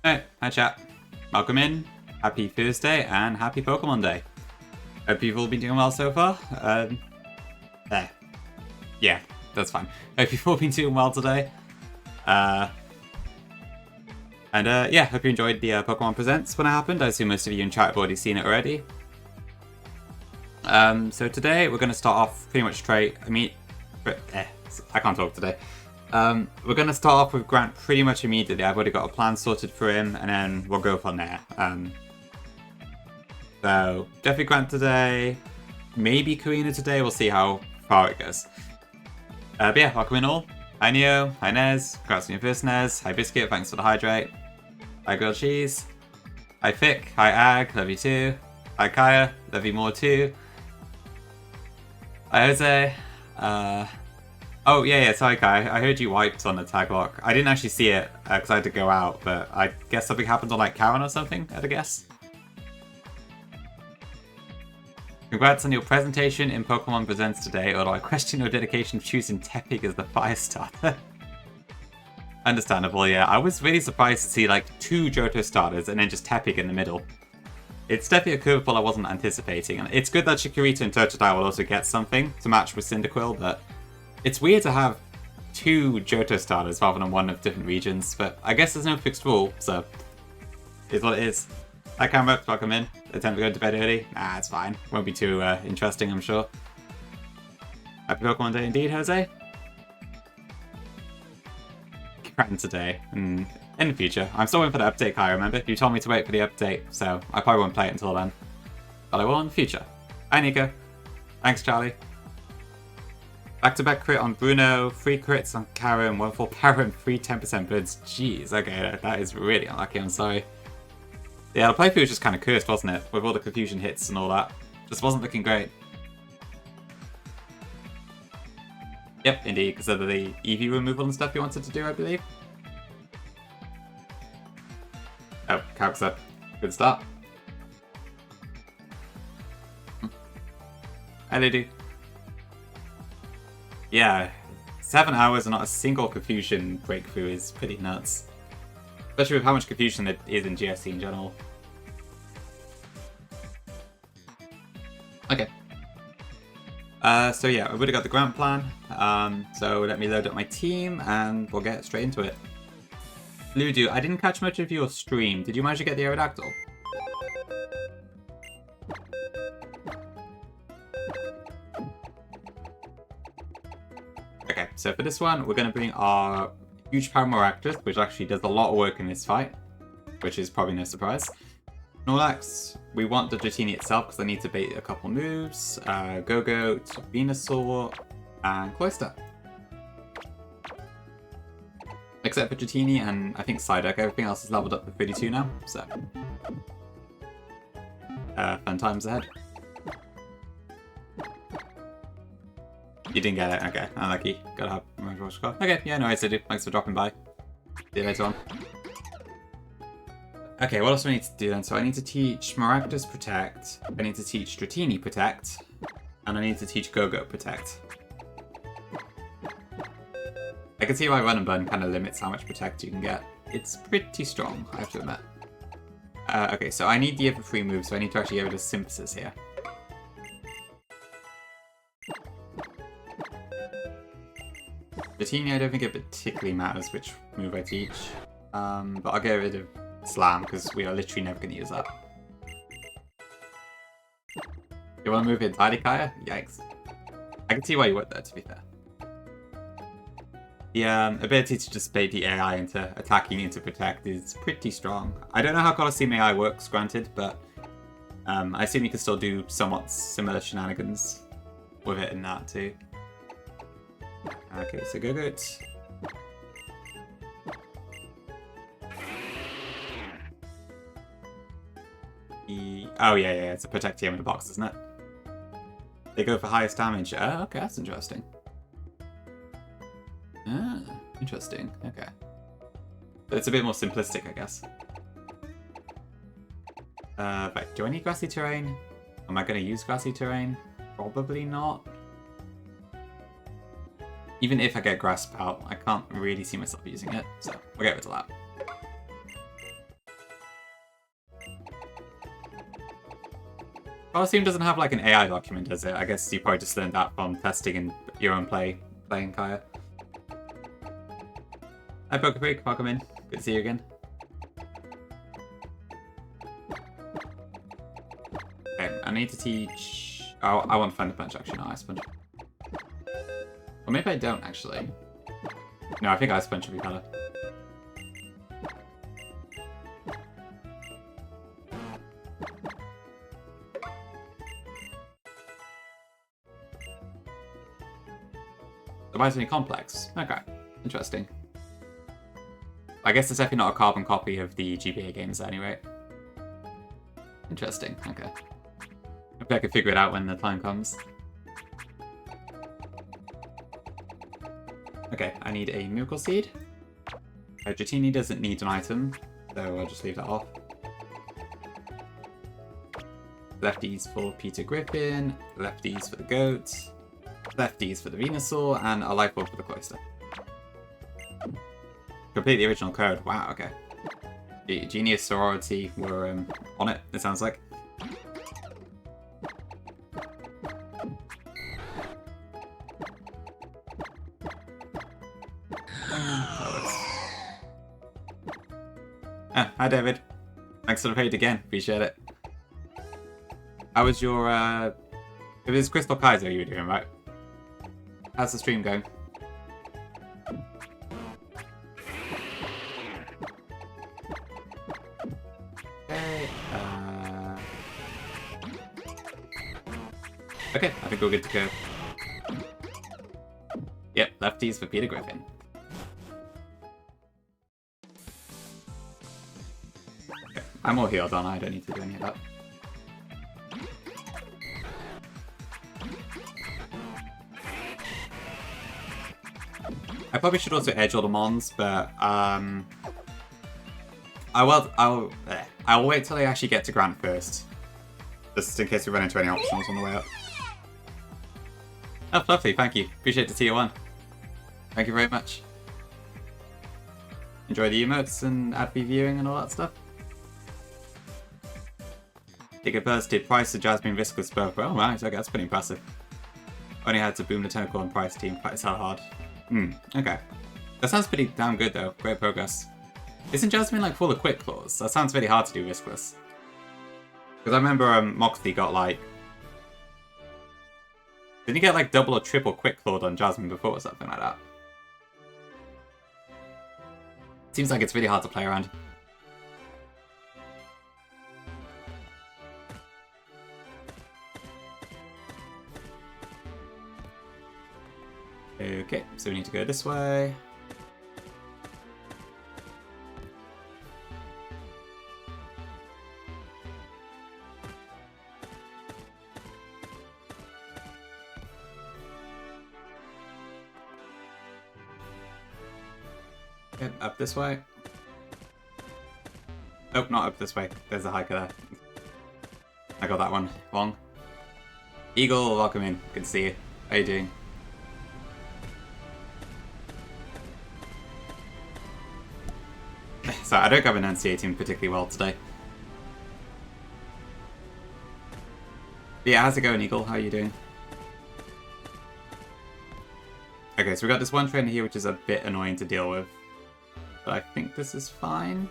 Hey, hi chat. Welcome in. Happy Thursday and happy Pokemon Day. Hope you've all been doing well so far. There. Yeah, that's fine. Hope you've all been doing well today. Yeah, hope you enjoyed the Pokemon Presents when it happened. I assume most of you in chat have already seen it already. So today we're going to start off pretty much straight. I can't talk today. We're going to start off with Grant pretty much immediately. I've already got a plan sorted for him, and then we'll go from there. So, definitely Grant today. Maybe Karina today. We'll see how far it goes. But yeah, welcome in all. Hi Neo. Hi Nez. Congrats on your first Nez. Hi Biscuit. Thanks for the hydrate. Hi Grilled Cheese. Hi Fick. Hi Ag. Love you too. Hi Kaya. Love you more too. Hi Jose. Oh, yeah, sorry, Kai. I heard you wiped on the tag lock. I didn't actually see it because I had to go out, but I guess something happened on, like, Karen or something, I'd guess. Congrats on your presentation in Pokemon Presents today, although I question your dedication of choosing Tepig as the fire starter. Understandable, yeah. I was really surprised to see, like, 2 Johto starters and then just Tepig in the middle. It's definitely a curveball I wasn't anticipating, and it's good that Chikorita and Turtledile will also get something to match with Cyndaquil, but it's weird to have 2 Johto starters rather than one of different regions, but I guess there's no fixed rule, so it's what it is. Hi Camera, welcome in. Attempt to go to bed early? Nah, it's fine. Won't be too interesting, I'm sure. Happy Pokemon Day indeed, Jose. Grand today. In the future. I'm still waiting for the update, Kai, remember? You told me to wait for the update, so I probably won't play it until then. But I will in the future. Hi Nico. Thanks, Charlie. Back-to-back crit on Bruno, 3 crits on Karen, 1 for Karen, 3 10% bids. Jeez, okay, that is really unlucky, I'm sorry. Yeah, the playthrough was just kind of cursed, wasn't it? With all the confusion hits and all that. Just wasn't looking great. Yep, indeed, because of the EV removal and stuff you wanted to do, I believe. Oh, Calc's up. Good start. Hi, lady. Yeah, 7 hours and not a single confusion breakthrough is pretty nuts. Especially with how much confusion there is in GSC in general. Okay. So yeah, I've already got the grant plan. So let me load up my team and we'll get straight into it. Ludu, I didn't catch much of your stream. Did you manage to get the Aerodactyl? Okay, so for this one, we're going to bring our huge Paramaractus, which actually does a lot of work in this fight, which is probably no surprise. Snorlax, we want the Dratini itself because I need to bait a couple moves. Go-Goat, Venusaur, and Cloyster. Except for Dratini and I think Psyduck, everything else is leveled up to 32 now, so fun times ahead. You didn't get it, okay, unlucky. Gotta have okay, yeah, no worries, I do. Thanks for dropping by. See you later on. Okay, what else do I need to do then? So I need to teach Maractus Protect, I need to teach Dratini Protect, and I need to teach Go-Go Protect. I can see why Run and Burn kind of limits how much Protect you can get. It's pretty strong, I have to admit. Okay, so I need the other 3 moves, so I need to actually get rid of Synthesis here. Dratini, I don't think it particularly matters which move I teach. But I'll get rid of Slam, because we are literally never going to use that. You want to move entirely, Kaya? Yikes. I can see why you would, though, to be fair. The ability to just bait the AI into attacking into Protect is pretty strong. I don't know how Colosseum AI works, granted, but I assume you can still do somewhat similar shenanigans with it in that, too. Okay, so Go-Goat. Oh, yeah, it's a Protect here in the box, isn't it? They go for highest damage. Oh, okay, that's interesting. Ah, interesting. Okay. It's a bit more simplistic, I guess. Right, do I need Grassy Terrain? Am I going to use Grassy Terrain? Probably not. Even if I get Grasp out, I can't really see myself using it, so we'll get rid of that. Well, Steam doesn't have like an AI document, does it? I guess you probably just learned that from testing in your own playing Kaya. Hi, Poker Freak, welcome in. Good to see you again. Okay, I need to teach... Oh, I want Thunder Punch, actually, not Ice Punch. Or maybe I don't, actually. No, I think Ice Punch would be better. Surprisingly complex. Okay, interesting. I guess it's definitely not a carbon copy of the GBA games anyway. Interesting, okay. Hopefully I can figure it out when the time comes. Okay, I need a Miracle Seed. Dratini doesn't need an item, so I'll just leave that off. Lefties for Peter Griffin, lefties for the goat, lefties for the Venusaur, and a life orb for the Cloister. Complete the original code. Wow, okay. Genius Sorority were on it sounds like. Hi David. Thanks for the raid again. Appreciate it. How was your it was Crystal Kaiser you were doing, right? How's the stream going? Okay, I think we're good to go. Yep, lefties for Peter Griffin. Okay, I'm all healed on, I don't need to do any of that. I probably should also edge all the mons, but I'll wait till I actually get to Grant first. Just in case we run into any optionals on the way up. Oh, lovely, thank you. Appreciate the tier 1. Thank you very much. Enjoy the emotes and ad-free viewing and all that stuff. Ticket bursted, price of Jasmine Viscous both. Oh, right, okay, that's pretty impressive. Only had to boom the tentacle and price team quite so hard. Okay. That sounds pretty damn good though. Great progress. Isn't Jasmine like full of quick claws? That sounds really hard to do Viscous. Because I remember Moxley got like... Didn't he get like double or triple quick clawed on Jasmine before or something like that? Seems like it's really hard to play around. Okay, so we need to go this way. Okay, up this way. Oh, not up this way. There's a hiker there. I got that one wrong. Eagle, welcome in. Good to see you. How you doing? So I don't have enunciating particularly well today. But yeah, how's it going, Eagle? How are you doing? Okay, so we got this one trainer here which is a bit annoying to deal with. But I think this is fine.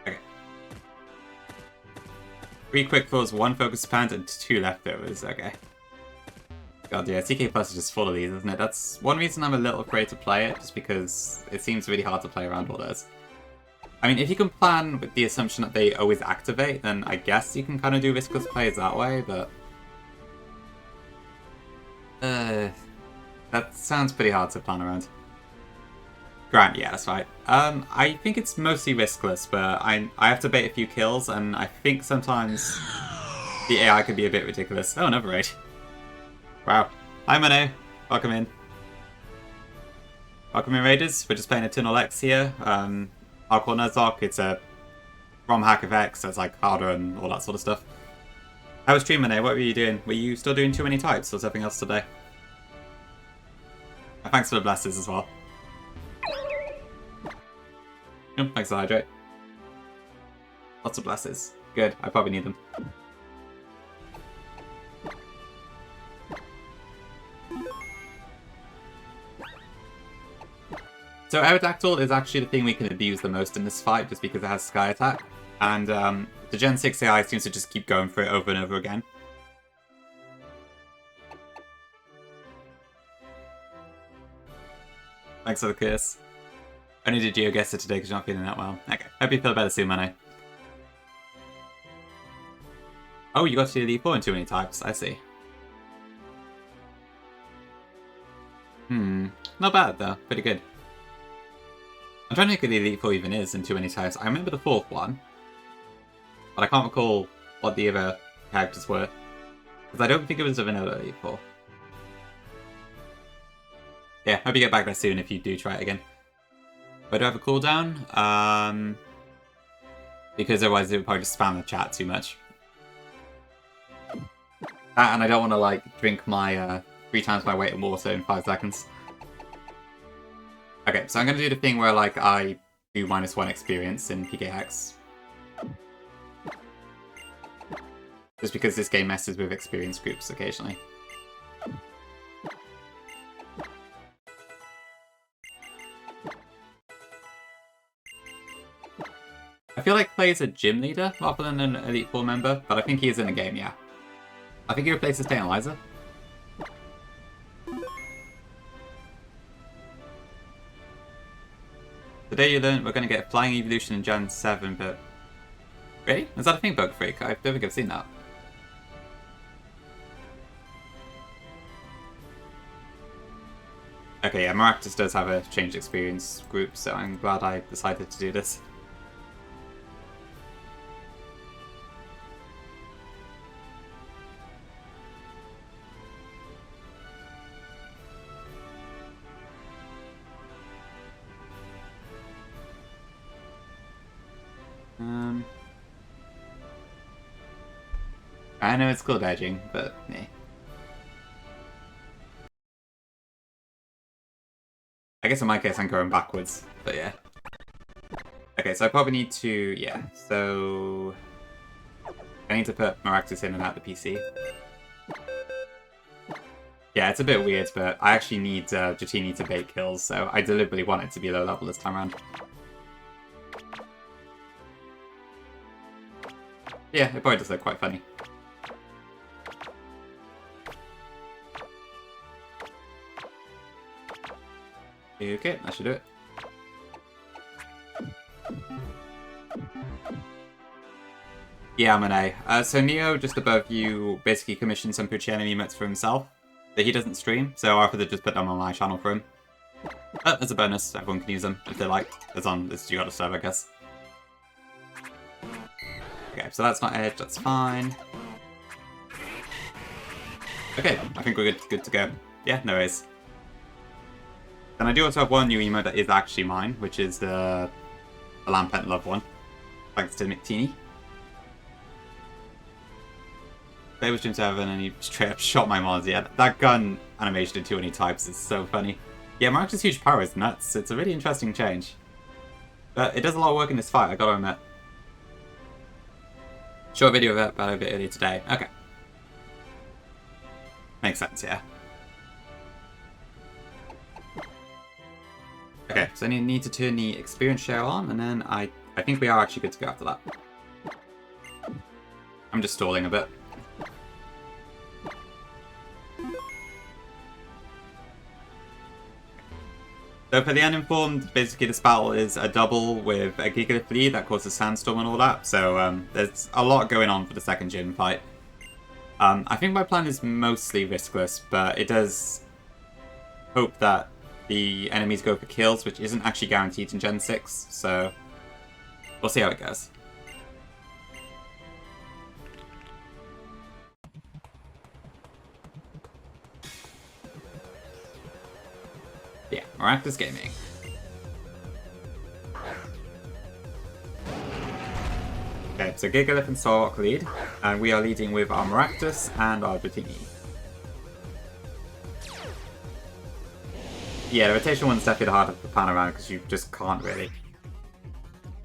Okay. 3 quick claws, 1 focus pant, and 2 leftovers. Okay. God, yeah, TK Plus is just full of these, isn't it? That's one reason I'm a little afraid to play it, just because it seems really hard to play around all those. I mean, if you can plan with the assumption that they always activate, then I guess you can kind of do Viscous plays that way, but... that sounds pretty hard to plan around. Grant, yeah, that's right. I think it's mostly riskless, but I have to bait a few kills, and I think sometimes the AI can be a bit ridiculous. Oh, another raid. Wow. Hi, Manu. Welcome in. Welcome in, Raiders. We're just playing a Tunnel X here. Hardcore Nuzlocke. It's a ROM hack of X, so it's like harder and all that sort of stuff. How was stream, Manu? What were you doing? Were you still doing too many types or something else today? Thanks for the blessings as well. Thanks for the hydrate. Lots of blesses. Good, I probably need them. So Aerodactyl is actually the thing we can abuse the most in this fight, just because it has Sky Attack. And the Gen 6 AI seems to just keep going for it over and over again. Thanks for the kiss. I need a GeoGuessr today because you're not feeling that well. Okay, hope you feel better soon, Mane. Oh, you got to the E4 in too many types, I see. Not bad though, pretty good. I'm trying to think what the Elite Four even is in too many types. I remember the fourth one, but I can't recall what the other characters were. Because I don't think it was a vanilla Elite Four. Yeah, hope you get back there soon if you do try it again. But do I have a cooldown? Because otherwise it would probably just spam the chat too much. And I don't want to like drink my 3 times my weight in water in 5 seconds. Okay, so I'm going to do the thing where like I do -1 experience in PKX. Just because this game messes with experience groups occasionally. I feel like Clay is a gym leader rather than an Elite Four member, but I think he is in the game, yeah. I think he replaces Tantalizer. Today you learned we're going to get Flying Evolution in Gen 7, but... Really? Is that a thing, Bug Freak? I don't think I've seen that. Okay, yeah, Maractus does have a changed experience group, so I'm glad I decided to do this. I know it's cool dodging, but meh. I guess in my case I'm going backwards, but yeah. Okay, so I probably need to, yeah, so... I need to put Maractus in and out the PC. Yeah, it's a bit weird, but I actually need Dratini to bait kills, so I deliberately want it to be low level this time around. Yeah, it probably does look quite funny. Okay, that should do it. Yeah, I'm an A. So Neo, just above you, basically commissioned some Pucciani emotes for himself that he doesn't stream, so I offered to just put them on my channel for him. As a bonus, everyone can use them if they like. It's on this you got to serve, I guess. Okay, so that's not edge, that's fine. Okay, I think we're good to go. Yeah, no worries. And I do also have one new emote that is actually mine, which is the Lampent Love one. Thanks to McTeeny. They was Jim 7 and he straight up shot my mods. Yeah, that gun animation in too many types is so funny. Yeah, Maractus' huge power is nuts. It's a really interesting change. But it does a lot of work in this fight, I gotta admit. Short video of it about a bit earlier today. Okay. Makes sense, yeah. Okay, so I need to turn the experience share on, and then I think we are actually good to go after that. I'm just stalling a bit. So for the uninformed, basically this battle is a double with a Gigalith lead that causes Sandstorm and all that, so there's a lot going on for the second gym fight. I think my plan is mostly riskless, but it does hope that the enemies go for kills, which isn't actually guaranteed in Gen 6, so we'll see how it goes. Yeah, Maractus Gaming. Okay, so Gigalith and Solrock lead, and we are leading with our Maractus and our Dratini. Yeah, the rotation one's definitely harder to plan around because you just can't really.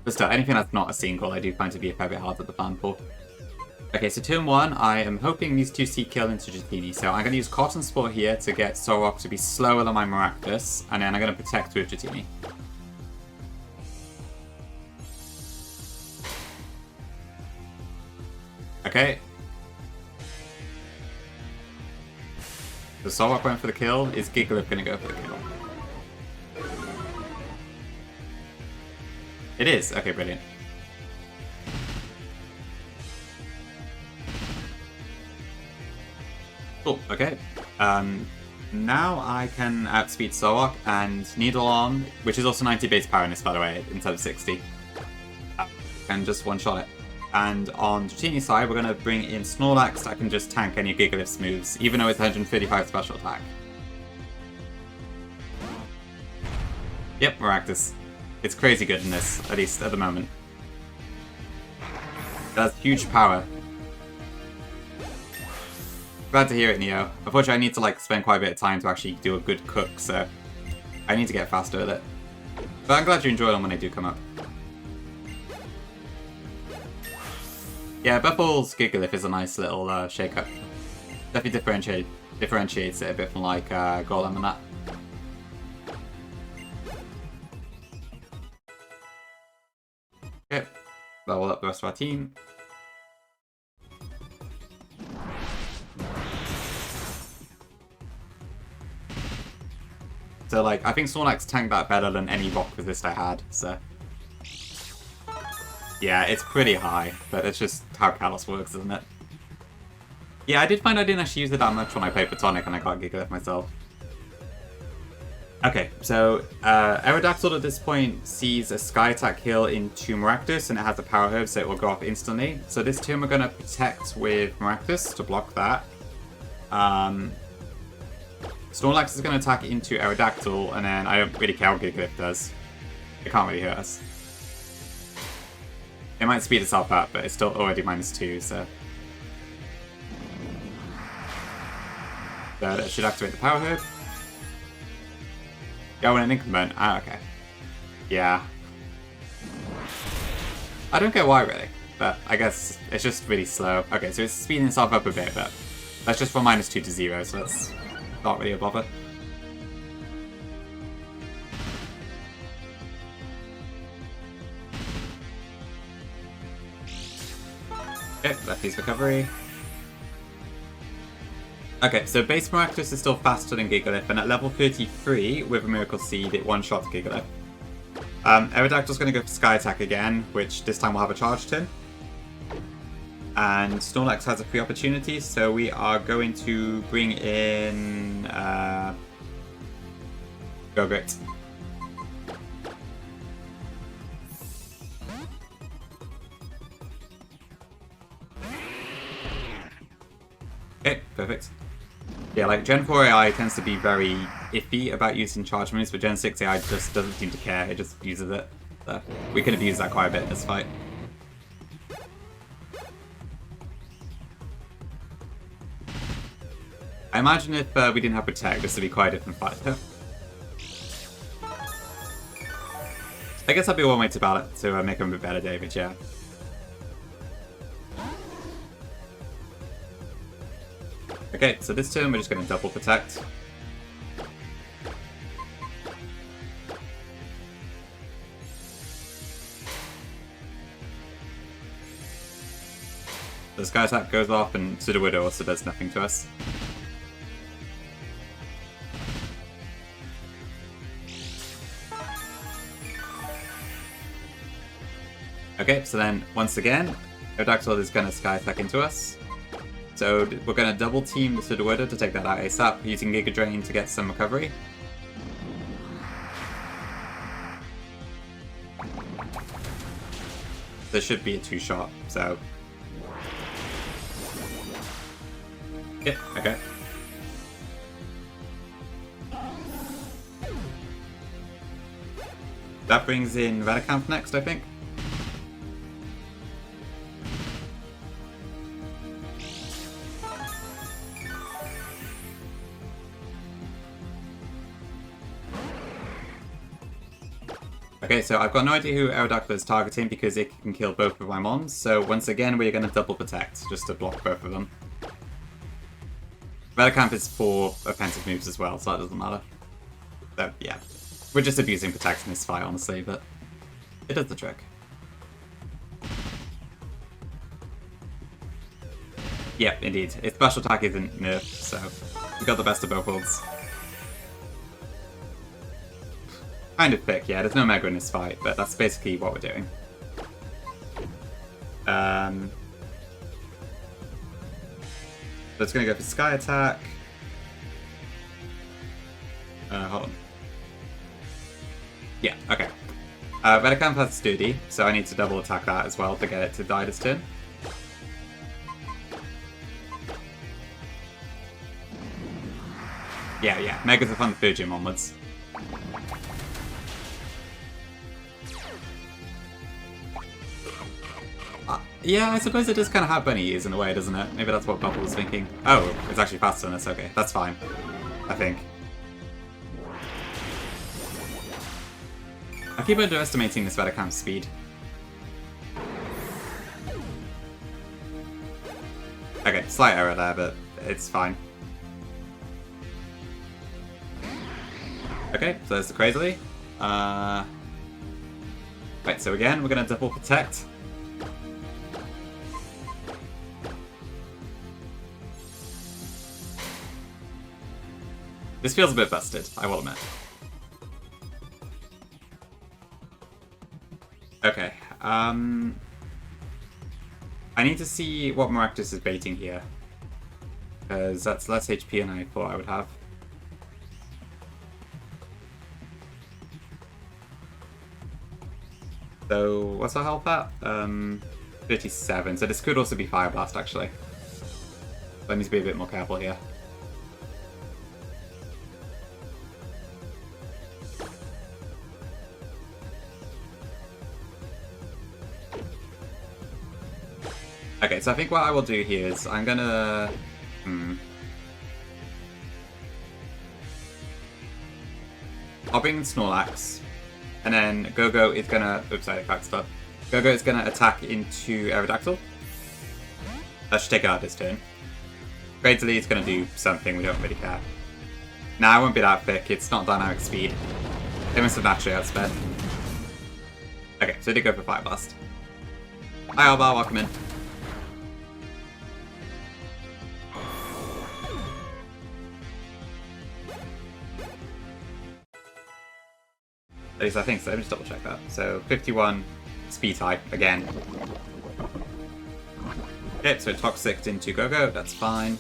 But still, anything that's not a single I do find to be a fair bit harder to plan for. Okay, so turn 1, I am hoping these two seek kill into Dratini, so I'm going to use Cotton Spore here to get Solrock to be slower than my Maractus, and then I'm going to protect with Dratini. Okay. The Solrock went for the kill. Is Gigalith gonna go for the kill? It is. Okay, brilliant. Cool, okay. Now I can outspeed Solrock and Needle on, which is also 90 base power in this, by the way, instead of 60. And just one-shot it. And on Dratini's side, we're going to bring in Snorlax that can just tank any Gigalith's moves, even though it's 135 special attack. Yep, Maractus. It's crazy good in this, at least at the moment. It has huge power. Glad to hear it, Neo. Unfortunately, I need to like spend quite a bit of time to actually do a good cook, so I need to get faster with it. But I'm glad you enjoy them when they do come up. Yeah, Buffle's Gigalith is a nice little shake-up. Definitely differentiates it a bit from like Golem and that. Okay, level up the rest of our team. So, like, I think Snorlax tanked that better than any rock resist I had, so... Yeah, it's pretty high, but it's just how Kalos works, isn't it? Yeah, I did find I didn't actually use it that much when I played Platonic and I got Gigalith myself. Okay, so, Aerodactyl at this point sees a Sky Attack heal into Maractus, and it has a Power Herb, so it will go off instantly. So this turn we're going to Protect with Maractus to block that. Snorlax is going to attack into Aerodactyl, and then I don't really care what Gigalith does. It can't really hurt us. It might speed itself up, but it's still already -2, so... That should activate the Power Herb. Go in an increment. Ah, okay. Yeah. I don't get why, really, but I guess it's just really slow. Okay, so it's speeding itself up a bit, but that's just from -2 to 0, so that's... not really a bother. Okay, Lefty's recovery. Okay, so base Maractus is still faster than Gigalith, and at level 33, with a Miracle Seed, it one-shots Gigalith. Aerodactyl's going to go for Sky Attack again, which this time will have a charge turn. And Snorlax has a free opportunity, so we are going to bring in Gogurt. Okay, perfect. Yeah, like Gen 4 AI tends to be very iffy about using charge moves, but Gen 6 AI just doesn't seem to care, it just uses it. So we could have used that quite a bit in this fight. I imagine if we didn't have Protect, this would be quite a different fight. I guess that'd be one way to battle it, to make him a bit better, David, yeah. Okay, so this turn we're just going to double Protect. The Sky Attack goes off and Sudowoodo also does nothing to us. Okay, so then, once again, Aerodactyl is going to Sky Attack into us. So we're going to double team the Sudowoodo to take that out ASAP, using Giga Drain to get some recovery. There should be a 2-shot, so... Yeah, okay. That brings in Redicamp next, I think. Okay, so I've got no idea who Aerodactyl is targeting because it can kill both of my mons, so once again we're going to double Protect, just to block both of them. Redicamp is for offensive moves as well, so that doesn't matter. So, yeah. We're just abusing Protect in this fight, honestly, but it does the trick. Yep, indeed. Its special attack isn't nerfed, so we got the best of both worlds. Kind of pick, yeah. There's no Mega in this fight, but that's basically what we're doing. So it's going to go for Sky Attack. Hold on. Yeah, okay. Redicamp has Sturdy, so I need to double attack that as well to get it to die this turn. Yeah. Megas are fun the third gym onwards. Yeah, I suppose it does kind of have bunny ears in a way, doesn't it? Maybe that's what Bubble was thinking. Oh, it's actually faster than us. Okay, that's fine. I think. I keep underestimating this Veticamp's speed. Okay, slight error there, but it's fine. Okay, so there's the Crazily. Right, so again, we're going to double protect. This feels a bit busted, I will admit. Okay, I need to see what Maractus is baiting here. Because that's less HP than I thought I would have. So, what's our health at? 57, so this could also be Fire Blast, actually. So I need to be a bit more careful here. Okay, so I think what I will do here is I'm gonna... I'll bring Snorlax, and then Go-Go is gonna... Oops, I cracked stuff. Go-Go is gonna attack into Aerodactyl. That should take it out this turn. Crazily is gonna do something, we don't really care. Nah, it won't be that thick, it's not dynamic speed. They must have naturally outsped. Okay, so they go for Fire Blast. Hi Alba, welcome in. At least I think so. Let me just double check that. So 51 speed type again. Okay, so Toxic into Go-Go, that's fine.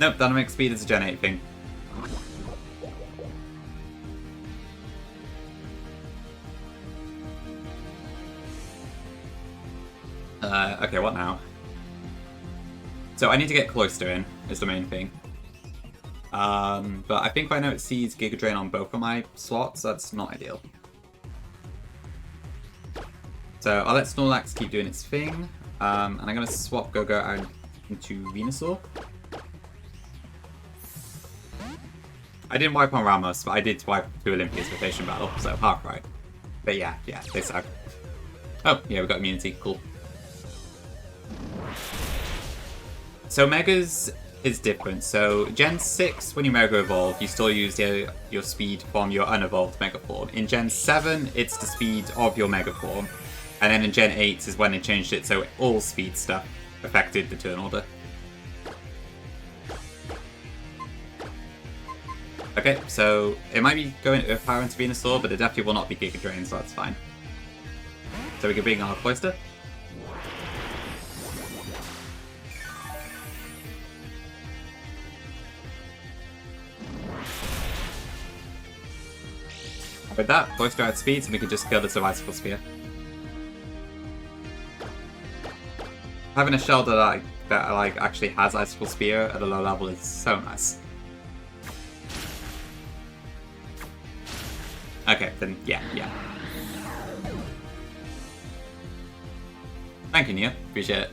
Nope, dynamic speed is a Gen 8 thing. Okay, what now? So I need to get Cloyster in, is the main thing. But I think right now it sees Giga Drain on both of my slots, so that's not ideal. So I'll let Snorlax keep doing its thing, and I'm going to swap Go-Go out into Venusaur. I didn't wipe on Ramos, but I did wipe through Olympia's Rotation Battle, so half right. But yeah, they suck. Oh, yeah, we got immunity, cool. So Megas is different. So Gen 6, when you Mega Evolve, you still use your speed from your unevolved Mega Form. In Gen 7, it's the speed of your Mega Form. And then in Gen 8 is when they changed it so all speed stuff affected the turn order. Okay, so it might be going Earth Power into Venusaur, but it definitely will not be Giga Drain, so that's fine. So we can bring our Cloyster. With that, Cloyster at speed, so we can just kill this with Icicle Spear. Having a shell that actually has Icicle Spear at a low level is so nice. Okay, then yeah. Thank you, Nia. Appreciate it.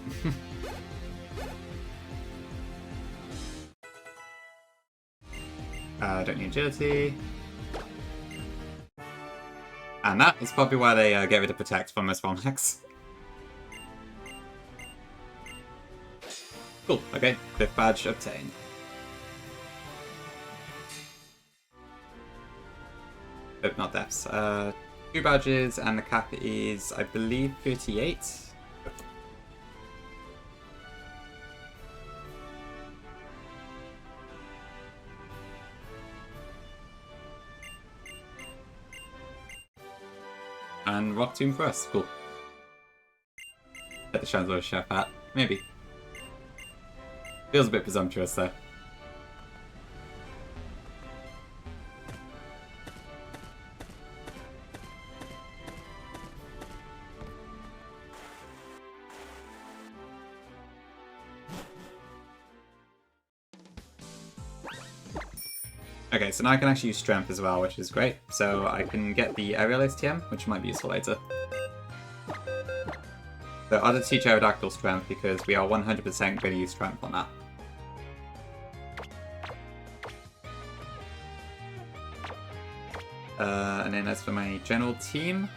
Don't need agility. And that is probably why they get rid of Protect from most Formax. Cool, okay. 5th badge obtained. Oh, not deaths. 2 badges, and the cap is, I believe, 38. And Rock Tomb for us. Cool. Get the Chancellor Chef hat. Maybe. Feels a bit presumptuous though. Okay, so now I can actually use Strength as well, which is great. So I can get the Aerial ATM, which might be useful later. So I'll just teach Aerodactyl Strength because we are 100% going to use Strength on that. And then as for my general team,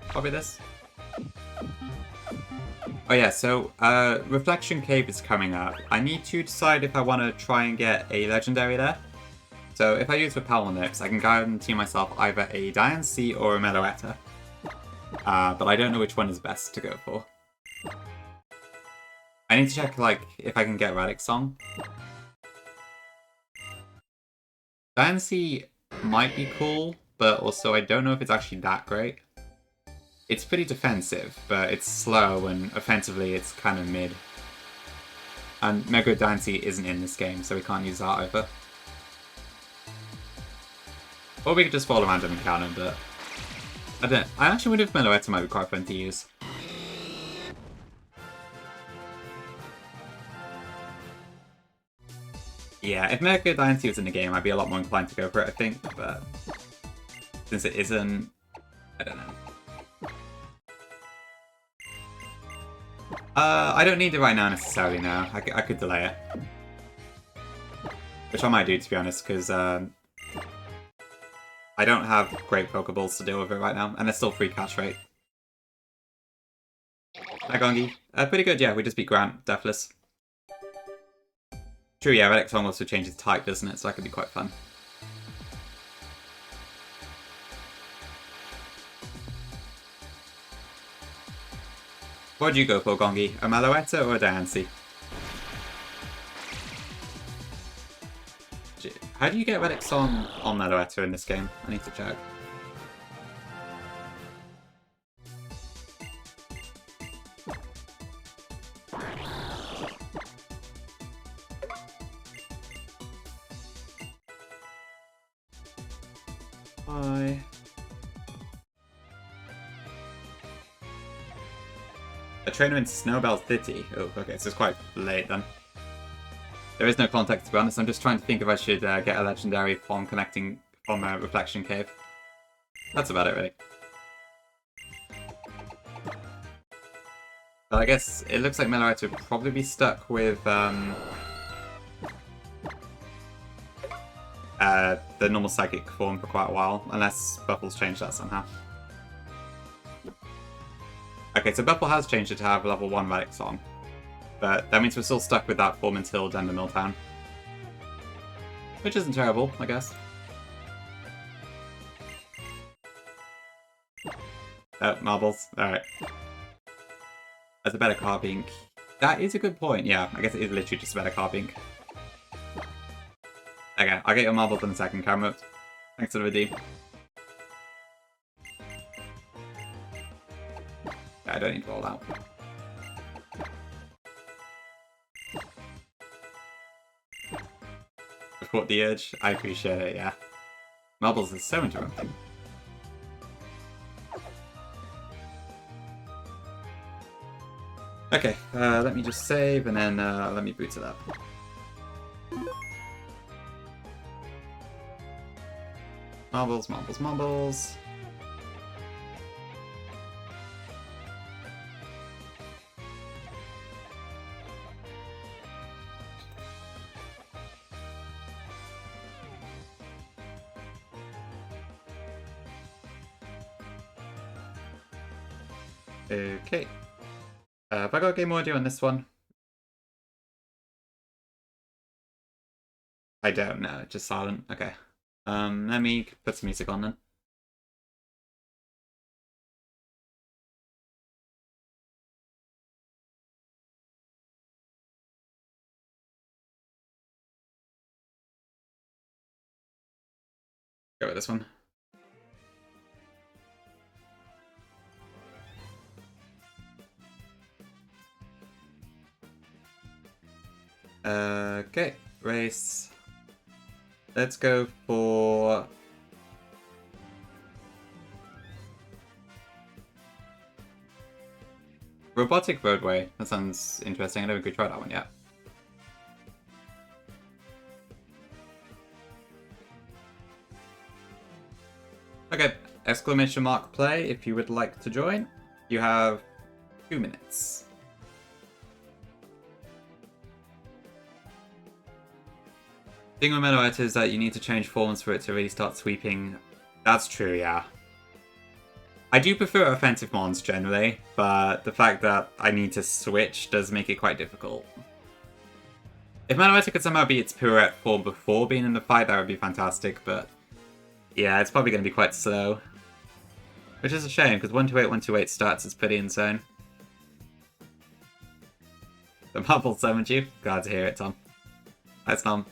probably this. Oh yeah, so Reflection Cave is coming up. I need to decide if I want to try and get a Legendary there. So if I use Repel on Nix, I can guarantee myself either a Diancie or a Meloetta. But I don't know which one is best to go for. I need to check like if I can get Relic Song. Diancie might be cool, but also I don't know if it's actually that great. It's pretty defensive, but it's slow, and offensively it's kind of mid. And Mega Diancie isn't in this game, so we can't use that either. Or we could just follow random and cannon, but I actually wonder if Meloetta might be quite fun to use. Yeah, if Mega Diancie was in the game, I'd be a lot more inclined to go for it, I think, but since it isn't, I don't know. I don't need it right now necessarily now. I could delay it. Which I might do, to be honest, because I don't have great Pokeballs to deal with it right now, and there's still free catch rate. Hi, Gongi. Pretty good, yeah. We just beat Grant, Deathless. True, yeah, Relic Song also changes type, doesn't it? So that could be quite fun. What'd you go for, Gongi? A Meloetta or a Diancie? How do you get Relic Song on Meloetta in this game? I need to check. Hi. A trainer in Snowbell City. Oh, okay, so it's quite late then. There is no context, to be honest. I'm just trying to think if I should get a Legendary from Reflection Cave. That's about it, really. But I guess it looks like Meloetta would probably be stuck with the normal Psychic form for quite a while, unless Buffle's changed that somehow. Okay, so Buffle has changed it to have level 1 Relic Song. But that means we're still stuck with that form until Dender Milltown. Which isn't terrible, I guess. Oh, marbles. Alright. That's a better Carbink. That is a good point, yeah. I guess it is literally just a better Carbink. Okay, I'll get your marbles in a second, Cameron. Thanks for the redeem. I don't need to roll out. Report the urge. I appreciate it, yeah. Marbles is so interrupting. Okay, let me just save and then let me boot it up. Marbles, marbles, marbles. Okay. Have I got game audio on this one? I don't know, just silent. Okay. Let me put some music on then. Go with this one. Okay, race. Let's go for... Robotic roadway. That sounds interesting. I never could try that one yet. Okay, exclamation mark play if you would like to join. You have 2 minutes. The thing with Meloette is that you need to change forms for it to really start sweeping. That's true, yeah. I do prefer offensive mons generally, but the fact that I need to switch does make it quite difficult. If Meloette could somehow be its pirouette form before being in the fight, that would be fantastic, but yeah, it's probably going to be quite slow. Which is a shame, because 128, 128 stats is pretty insane. The marble summoned you? Glad to hear it, Tom. Thanks, Tom.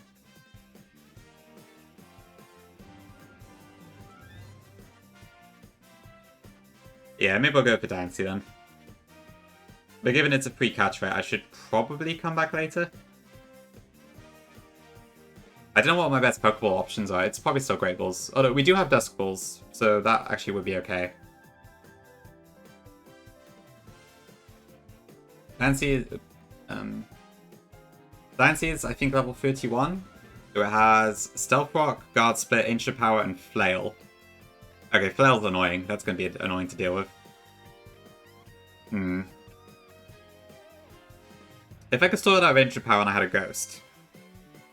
Yeah, maybe I'll go for Dancy then. But given it's a free catch rate, I should probably come back later. I don't know what my best Pokeball options are. It's probably still Great Balls. Although we do have Dusk Balls, so that actually would be okay. Dancy is, I think, level 31. So it has Stealth Rock, Guard Split, Ancient Power, and Flail. Okay, Flail's annoying. That's going to be annoying to deal with. If I could store that Ancient Power and I had a Ghost,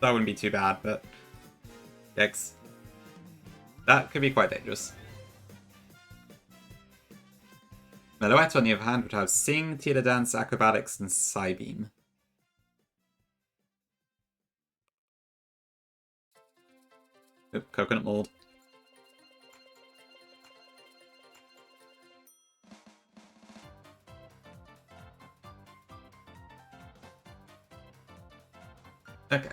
that wouldn't be too bad, but... Yikes. That could be quite dangerous. Meloette, on the other hand, would have Sing, Theater Dance, Acrobatics, and Psybeam. Oop, Coconut Mold. Okay.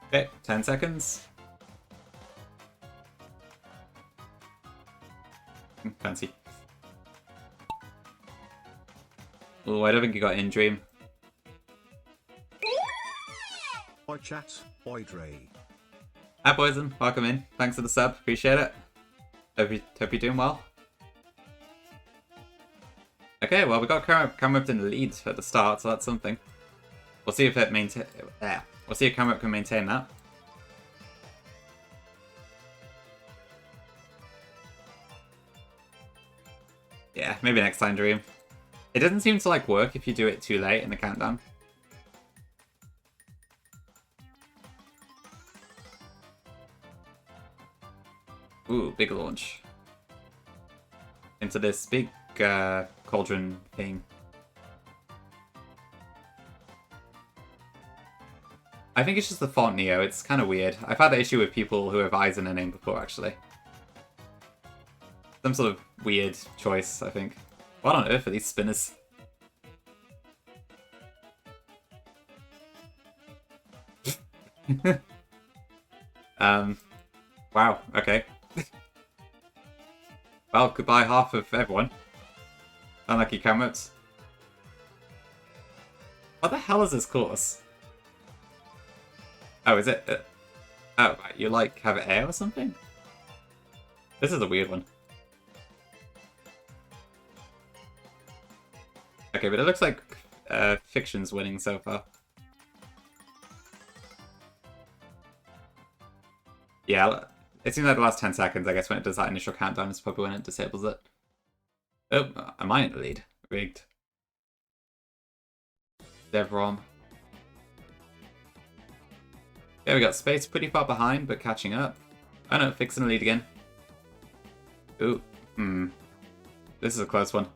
Okay, 10 seconds. Fancy. Oh, I don't think you got in Dream. Oi chat, oi Dre. Hi Poison, welcome in. Thanks for the sub, appreciate it. Hope you're doing well. Okay, well we got Camerupt in the lead at the start, so that's something. We'll see if it maintain. We'll see if Camerupt can maintain that. Yeah, maybe next time, Dream. It doesn't seem to like work if you do it too late in the countdown. Ooh, big launch. Into this big cauldron thing. I think it's just the font Neo, it's kind of weird. I've had that issue with people who have eyes in their name before, actually. Some sort of weird choice, I think. What on earth are these spinners? Wow, okay. Well, goodbye half of everyone. Unlucky Camerupt. What the hell is this course? Oh, is it? Oh, right, you like have air or something? This is a weird one. Okay, but it looks like Fiction's winning so far. Yeah, it seems like the last 10 seconds, I guess, when it does that initial countdown is probably when it disables it. Oh, am I in the lead? Rigged. Devrom. Yeah, we got Space pretty far behind, but catching up. Oh no, Fixing the lead again. Ooh, This is a close one.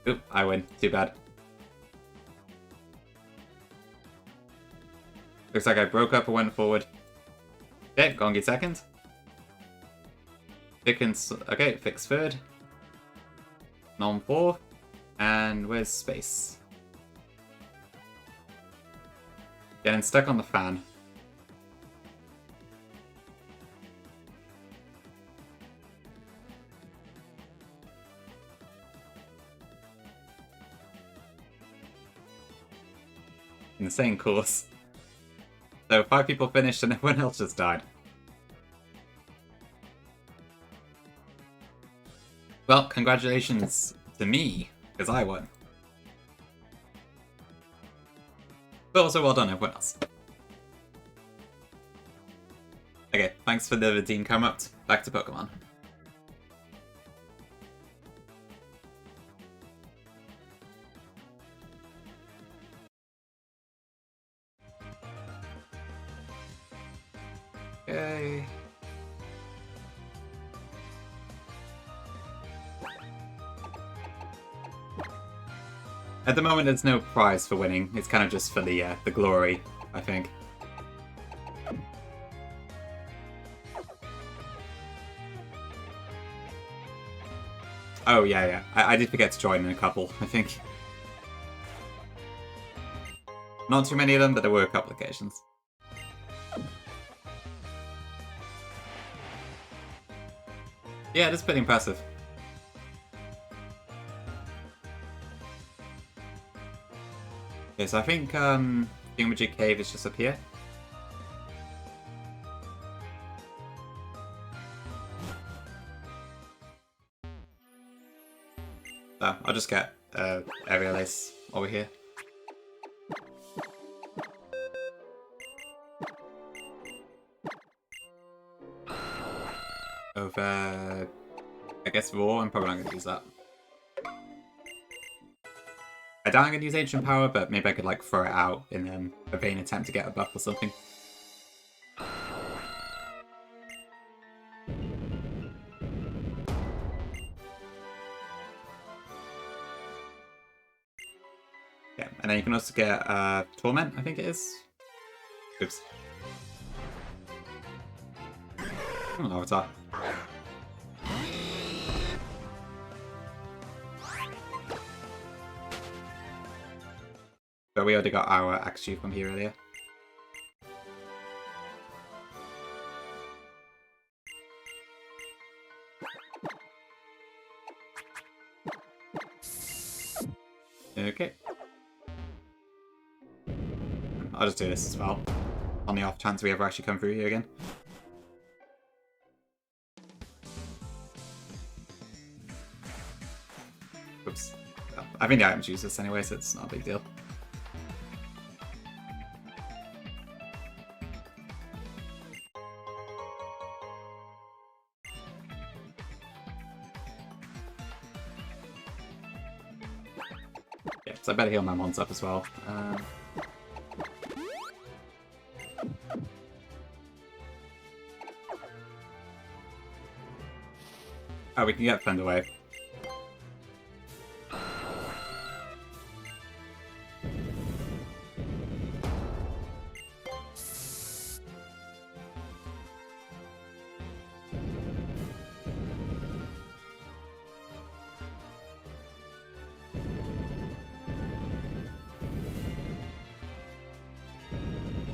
Oop, I win. Too bad. Looks like I broke up and went forward. Okay, Gongi second. Pickens, okay, Fix third. Nom fourth. And where's Space? Getting stuck on the fan. Insane course. So 5 people finished and everyone else just died. Well, congratulations to me, because I won. But also well done everyone else. Okay, thanks for the redeem come up. Back to Pokemon. Okay. At the moment, there's no prize for winning. It's kind of just for the glory, I think. Oh, yeah. I did forget to join in a couple, I think. Not too many of them, but there were a couple occasions. Yeah, that's pretty impressive. Okay, so I think Thingamajig Cave is just up here. So I'll just get Aerial Ace over here. Over, I guess, Raw. I'm probably not going to use that. I doubt I'm going to use Ancient Power, but maybe I could like throw it out in a vain attempt to get a buff or something. Yeah, and then you can also get Torment, I think it is. Oops. Oh, Avatar. But we already got our Axew from here earlier. Okay. I'll just do this as well, on the off chance we ever actually come through here again. Oops. I think the items use this anyway, so it's not a big deal. Yeah, so I better heal my mons up as well. Oh, we can get Thunder Wave.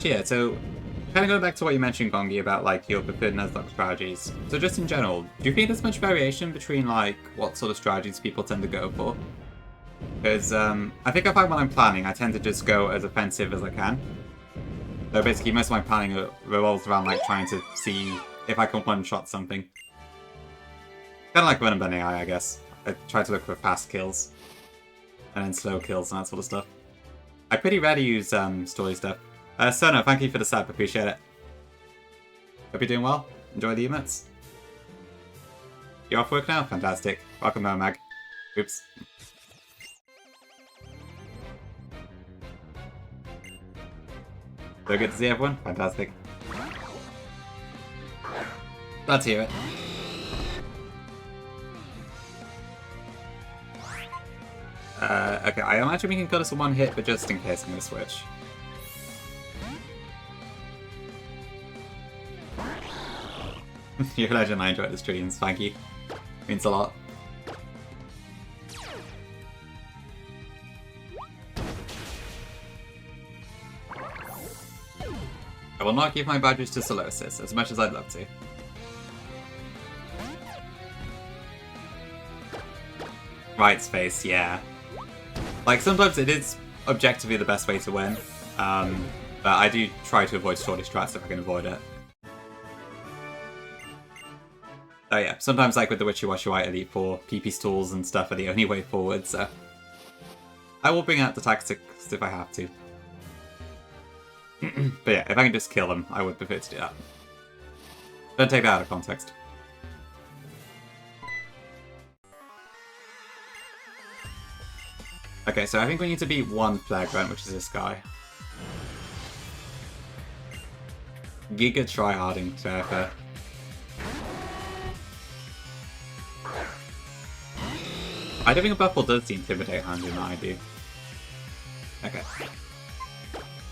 Yeah, so kind of going back to what you mentioned, Gongi, about like your preferred Nuzlocke strategies. So just in general, do you think there's much variation between like what sort of strategies people tend to go for? Because I think I find when I'm planning, I tend to just go as offensive as I can. So basically, most of my planning revolves around like trying to see if I can one-shot something. Kind of like when I'm Bunny Eye, I guess. I try to look for fast kills and then slow kills and that sort of stuff. I pretty rarely use story stuff. Sono, thank you for the sub, appreciate it. Hope you're doing well. Enjoy the emotes. You're off work now? Fantastic. Welcome home, Mag. Oops. So good to see everyone. Fantastic. Glad to hear it. Okay, I imagine we can cut us a one hit, but just in case, I'm going to switch. You're a legend, I enjoy the streams, thank you. Means a lot. I will not give my badges to Solosis, as much as I'd love to. Right space, yeah. Like, sometimes it is objectively the best way to win, but I do try to avoid shorty strats if I can avoid it. Oh yeah, sometimes like with the Wishy-Washy White Elite Four, PP stalls and stuff are the only way forward, so... I will bring out the tactics if I have to. But yeah, if I can just kill them, I would prefer to do that. Don't take that out of context. Okay, so I think we need to beat one Plague Grunt, which is this guy. Giga tryharding, fair. I don't think a Buffle does the Intimidate hand in that I do. Okay.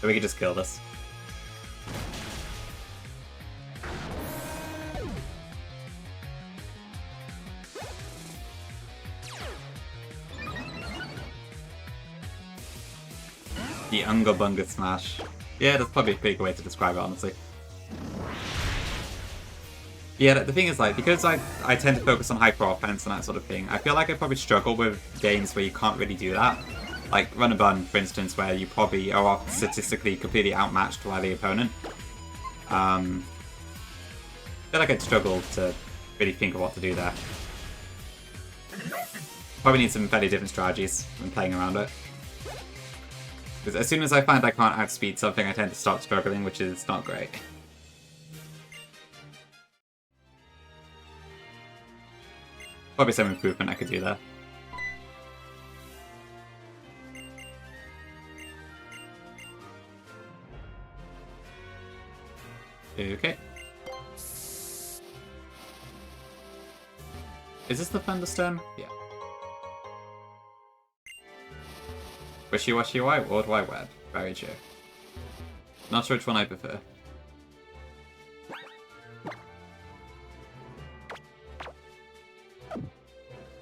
So we can just kill this. The Unga Bunga Smash. Yeah, that's probably a pretty good way to describe it, honestly. Yeah, the thing is, like, because I tend to focus on hyper offense and that sort of thing, I feel like I probably struggle with games where you can't really do that. Like Run and Bun, for instance, where you probably are statistically completely outmatched by the opponent. I feel like I'd struggle to really think of what to do there. Probably need some fairly different strategies when playing around it. Because as soon as I find I can't outspeed something, I tend to start struggling, which is not great. Probably some improvement I could do there. Okay. Is this the Thunderstorm? Yeah. Wishy-Washy White, World Wide Web. Very true. Not sure which one I prefer.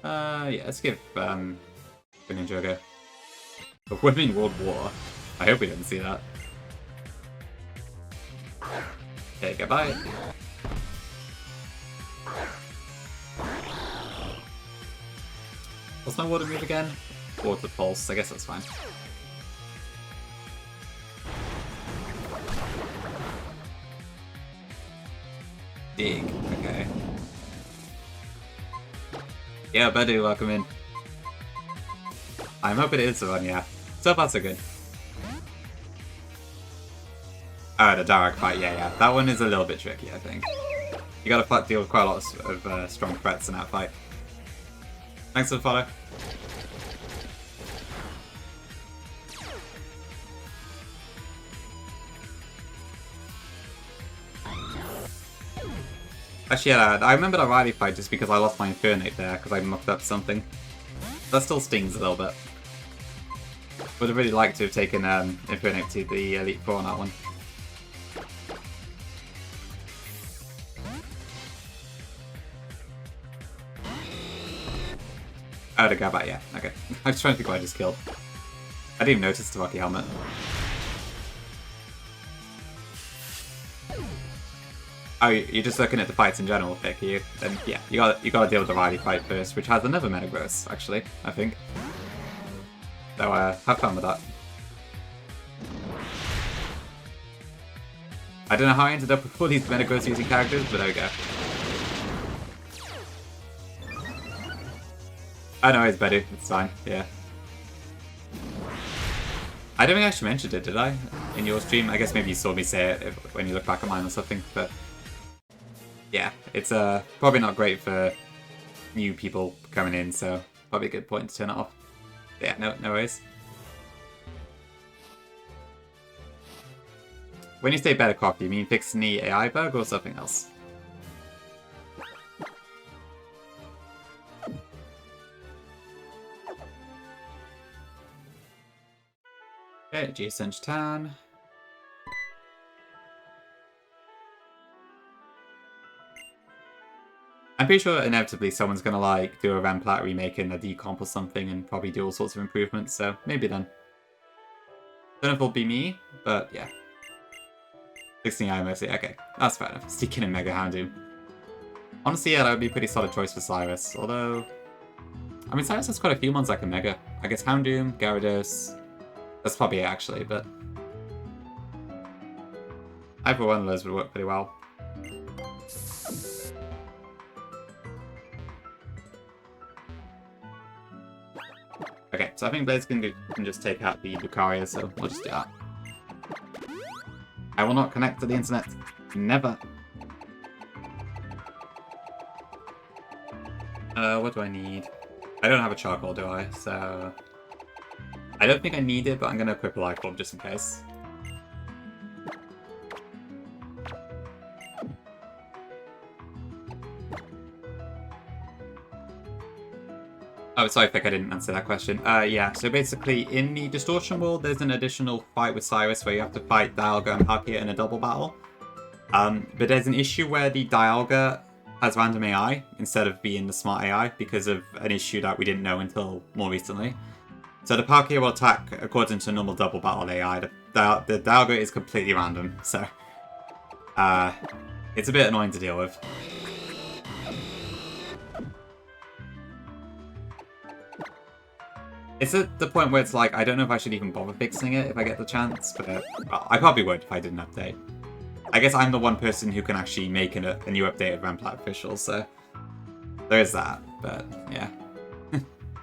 Yeah, let's give, Jogo. A Women World War. I hope we didn't see that. Okay, goodbye. What's my water move again? Water Pulse, I guess that's fine. Dig, okay. Yeah, Bedu, welcome in. I'm hoping it is the one, yeah. So far so good. Oh, the direct fight, yeah. That one is a little bit tricky, I think. You gotta deal with quite a lot of strong threats in that fight. Thanks for the follow. Actually, yeah, I remember that Riley fight just because I lost my Infernate there because I mucked up something. That still stings a little bit. Would have really liked to have taken Infernate to the Elite Four on that one. Oh, the Gabat, yeah, okay. I was trying to think what I just killed. I didn't even notice the Rocky Helmet. Oh, you're just looking at the fights in general, Pick, are you? Then yeah, you gotta deal with the Riley fight first, which has another Metagross, actually, I think. So have fun with that. I don't know how I ended up with all these Metagross using characters, but there we go. Oh no, it's better. It's fine. Yeah. I don't think I actually mentioned it, did I? In your stream? I guess maybe you saw me say it when you look back at mine or something, but... Yeah, it's probably not great for new people coming in, so probably a good point to turn it off. But yeah, no worries. When you say better copy, you mean fixing the AI bug or something else? Okay, G-Cinch Town. I'm pretty sure inevitably someone's gonna like do a Rampart remake in a decomp or something and probably do all sorts of improvements, so maybe then. Don't know if it'll be me, but yeah. 16 eye mostly. Okay, that's fair enough. Sneaking in Mega Houndoom. Honestly, yeah, that would be a pretty solid choice for Cyrus. Although, I mean, Cyrus has quite a few ones like a Mega. I guess Houndoom, Gyarados. That's probably it, actually, but either one of those would work pretty well. Okay, so I think Blaze can just take out the Lucario, so we'll just do that. I will not connect to the internet. Never. What do I need? I don't have a charcoal, do I? So I don't think I need it, but I'm gonna equip a light bulb just in case. Oh, sorry, Fick, I didn't answer that question. Yeah, so basically, in the Distortion world, there's an additional fight with Cyrus where you have to fight Dialga and Palkia in a double battle. But there's an issue where the Dialga has random AI instead of being the smart AI because of an issue that we didn't know until more recently. So the Palkia will attack according to normal double battle AI. The Dialga is completely random, so it's a bit annoying to deal with. It's at the point where it's like, I don't know if I should even bother fixing it if I get the chance, but well, I probably would if I did an update. I guess I'm the one person who can actually make a new update of Rampart Official, so there is that, but yeah.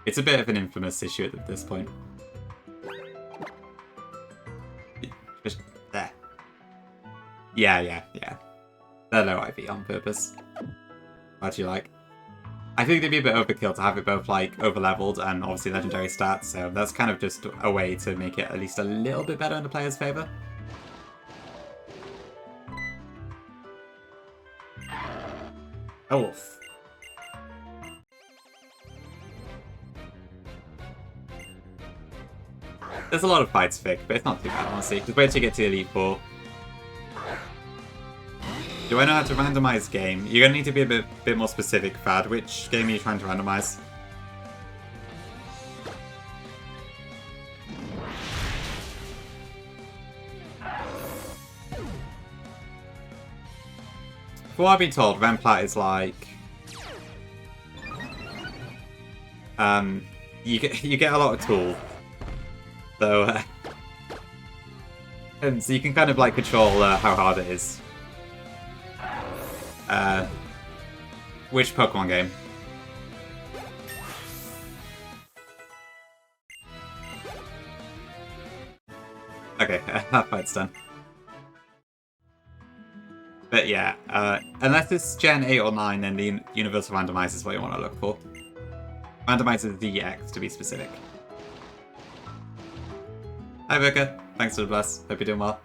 It's a bit of an infamous issue at this point. Just there. Yeah. They're low IV on purpose. What do you like? I think they'd be a bit overkill to have it both, like, over-leveled and obviously legendary stats, so that's kind of just a way to make it at least a little bit better in the player's favor. Oh. There's a lot of fights, Vic, but it's not too bad, honestly. Just wait till you get to Elite Four. Do I know how to randomize game? You're gonna need to be a bit more specific, Fad. Which game are you trying to randomize? From what I've been told, Rampart is like you get a lot of tool, so and so you can kind of like control how hard it is. Which Pokemon game? Okay, that fight's done. But yeah, unless it's Gen 8 or 9, then the Universal Randomizer is what you want to look for. Randomizer DX, to be specific. Hi, Vicar. Thanks for the bless. Hope you're doing well.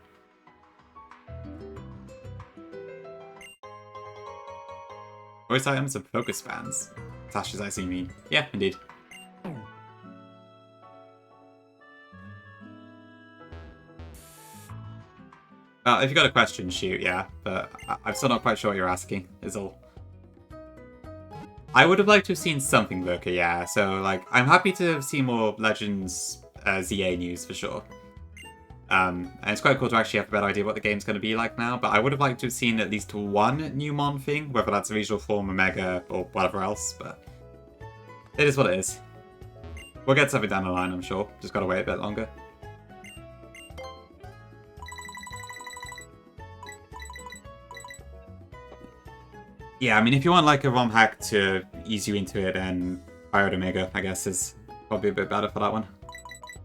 Voice items and focus bands. Tasha's I see me. Yeah, indeed. If you got a question, shoot, yeah. But I'm still not quite sure what you're asking, is all. I would have liked to have seen something, Lurker, yeah. So, like, I'm happy to see more Legends ZA news, for sure. And it's quite cool to actually have a better idea what the game's going to be like now, but I would have liked to have seen at least one new Mon thing, whether that's a visual form, a Mega, or whatever else, but it is what it is. We'll get something down the line, I'm sure. Just gotta wait a bit longer. Yeah, I mean, if you want like a ROM hack to ease you into it, then Biota Mega, I guess, is probably a bit better for that one.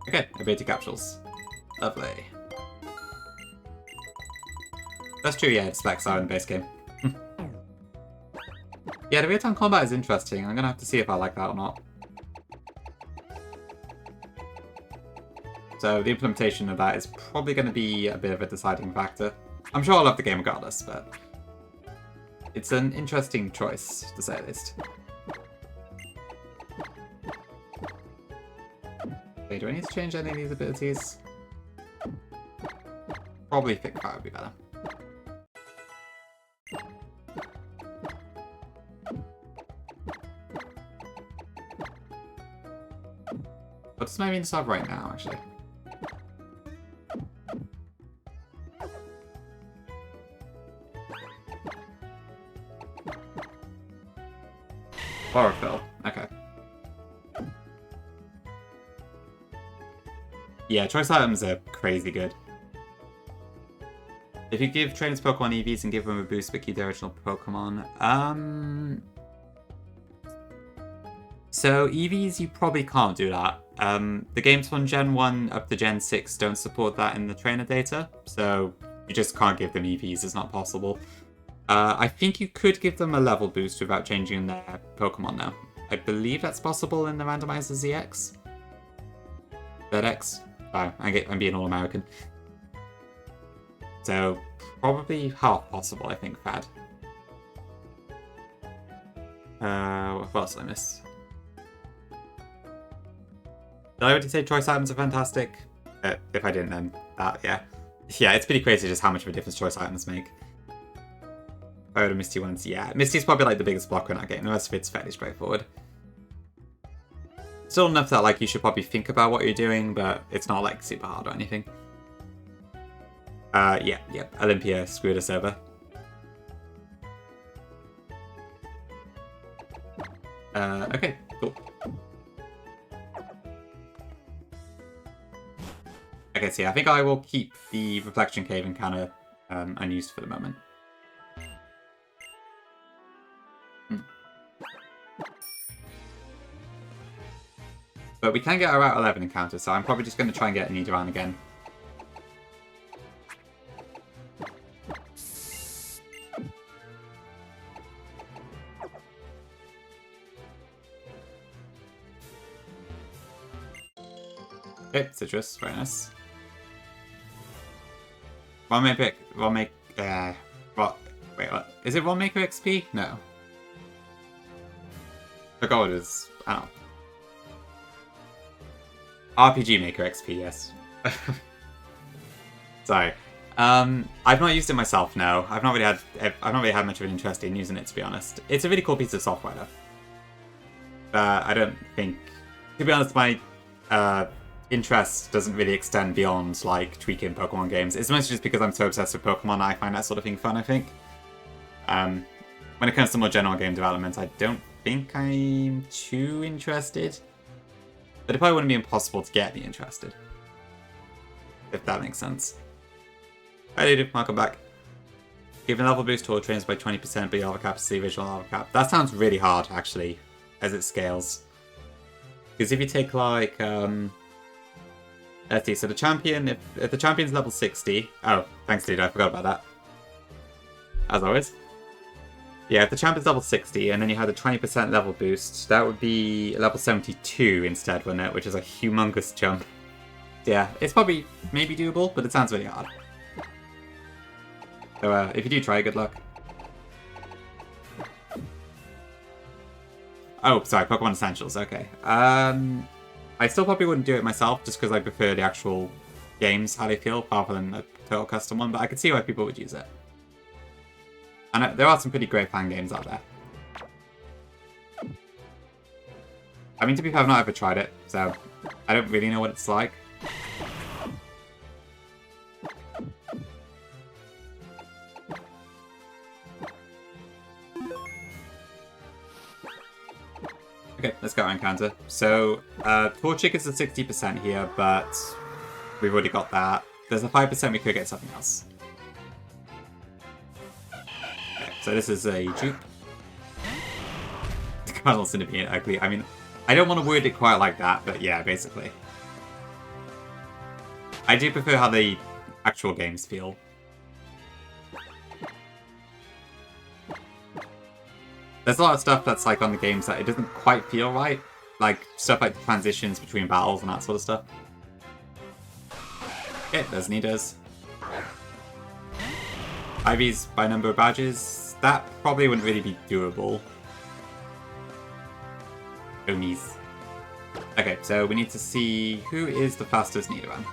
Okay, ability capsules. Lovely. That's true, yeah, specs are in the base game. Yeah, the real-time combat is interesting. I'm gonna have to see if I like that or not. So the implementation of that is probably going to be a bit of a deciding factor. I'm sure I'll love the game regardless, but it's an interesting choice, to say the least. Okay, do I need to change any of these abilities? Probably Thick Fire would be better. What does my means have right now, actually? Chlorophyll. Okay. Yeah, choice items are crazy good. If you give trainers Pokemon EVs and give them a boost but keep the original Pokemon, so EVs, you probably can't do that. The games from Gen 1 up to Gen 6 don't support that in the trainer data, so you just can't give them EVs, it's not possible. I think you could give them a level boost without changing their Pokemon now. I believe that's possible in the randomizer ZX. ZX? Sorry, I'm being all American. So, probably half possible, I think, Fad. What else did I miss? Did I already say choice items are fantastic? If I didn't, then that, yeah. Yeah, it's pretty crazy just how much of a difference choice items make. Oh, the Misty ones, yeah. Misty's probably like the biggest blocker in that game. The rest of it's fairly straightforward. Still enough that like you should probably think about what you're doing, but it's not like super hard or anything. Yeah. Olympia screwed us over. Okay, cool. Okay, so yeah, I think I will keep the Reflection Cave encounter unused for the moment. But we can get our Route 11 encounter, so I'm probably just going to try and get Nidoran again. Okay, Citrus, very nice. What? Wait, what? Is it One Maker XP? No. Forgot what it is. I don't know. RPG Maker XP, yes. Sorry. I've not used it myself, no. I've not really had much of an interest in using it, to be honest. It's a really cool piece of software, though. I don't think... To be honest, my interest doesn't really extend beyond, like, tweaking Pokemon games. It's mostly just because I'm so obsessed with Pokemon, I find that sort of thing fun, I think. When it comes to more general game development, I don't think I'm too interested. But it probably wouldn't be impossible to get me interested. If that makes sense. Hi, dude. Welcome back. Give a level boost to all trainers by 20%, but your level cap is the original level cap. That sounds really hard, actually, as it scales. Because if you take, like, let's see, so the champion, if the champion's level 60... Oh, thanks, dude, I forgot about that. As always. Yeah, if the champion's level 60 and then you had a 20% level boost, that would be level 72 instead, wouldn't it? Which is a humongous jump. Yeah, it's probably maybe doable, but it sounds really hard. So if you do try, good luck. Oh, sorry, Pokemon Essentials, okay. I still probably wouldn't do it myself, just because I prefer the actual games, how they feel, rather than a total custom one, but I could see why people would use it. And there are some pretty great fan games out there. I mean, to be fair, I've not ever tried it, so I don't really know what it's like. Okay, let's go encounter. So, Torchic is a 60% here, but we've already got that. There's a 5% we could get something else. Okay, so this is a dupe. The Cardinal Centipede ugly. I mean, I don't want to word it quite like that, but yeah, basically. I do prefer how the actual games feel. There's a lot of stuff that's like on the games that it doesn't quite feel right. Like stuff like the transitions between battles and that sort of stuff. Okay, there's Nidos. IVs by number of badges. That probably wouldn't really be doable. Onis. Okay, so we need to see who is the fastest Nidoran.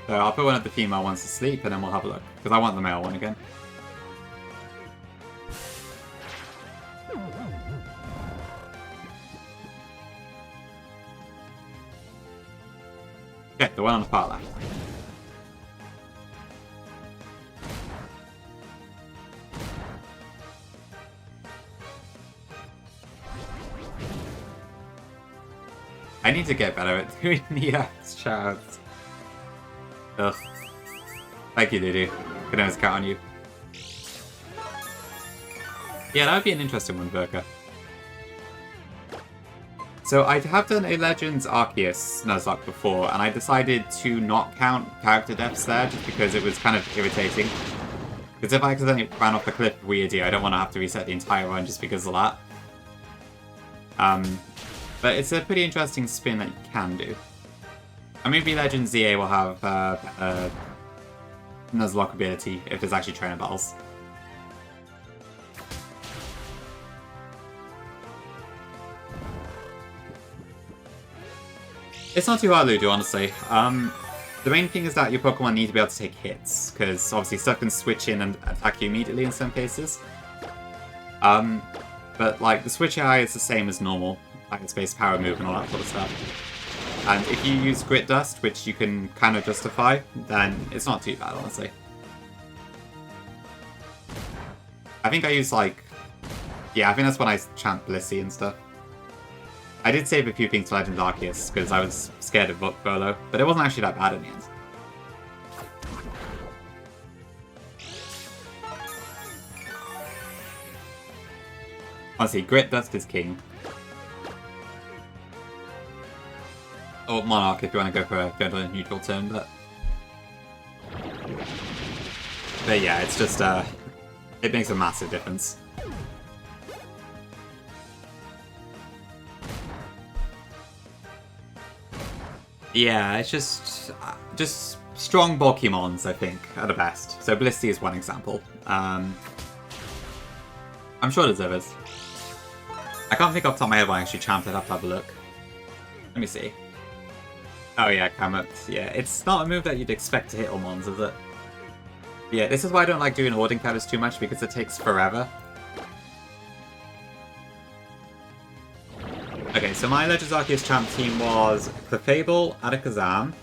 So I'll put one of the female ones to sleep and then we'll have a look. Because I want the male one again. Okay, the one on the far left. I need to get better at doing the shouts. Ugh. Thank you, Dudu. Can always count on you. Yeah, that would be an interesting one, Verka. So I have done a Legends Arceus Nuzlocke before, and I decided to not count character deaths there just because it was kind of irritating. Because if I accidentally ran off the cliff weirdly, I don't want to have to reset the entire run just because of that. But it's a pretty interesting spin that you can do. And maybe Legends ZA will have Nuzlocke ability if there's actually trainer battles. It's not too hard to do, honestly. The main thing is that your Pokemon need to be able to take hits, because obviously stuff can switch in and attack you immediately in some cases. But like the switch AI is the same as normal, like its base power move and all that sort of stuff. And if you use Grit Dust, which you can kind of justify, then it's not too bad, honestly. I think I use like... Yeah, I think that's when I chant Blissey and stuff. I did save a few things to Legends Arceus, because I was scared of Bolo, but it wasn't actually that bad in the end. Honestly, Grit Dust is king. Or Monarch if you want to go for a neutral turn, but... But yeah, it's just, it makes a massive difference. Yeah, it's just strong Pokemons, I think, are the best. So Blissey is one example. I'm sure there's others. I can't think off the top of my head when I actually champed it. I'd have to have a look. Let me see. Oh yeah, Kamut. Yeah, it's not a move that you'd expect to hit all mons, is it? Yeah, this is why I don't like doing Ording counters too much, because it takes forever. Okay, so my Legends Arceus champ team was Clefable, Adakazam,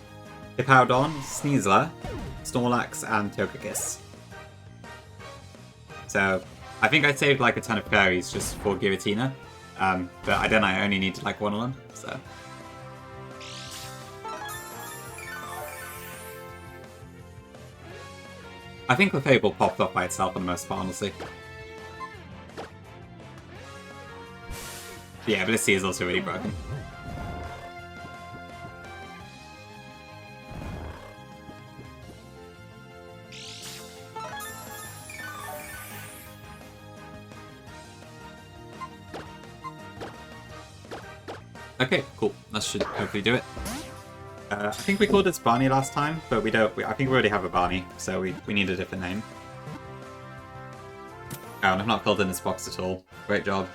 Hippowdon, Sneasler, Snorlax, and Togekiss. So, I think I saved like a ton of fairies just for Giratina, but I don't know, I only needed like one of them, so... I think Clefable popped off by itself for the most part, honestly. Yeah, Blissey is also really broken. Okay, cool. That should hopefully do it. I think we called this Barney last time, but we don't. I think we already have a Barney, so we need a different name. Oh, and I've not filled in this box at all. Great job.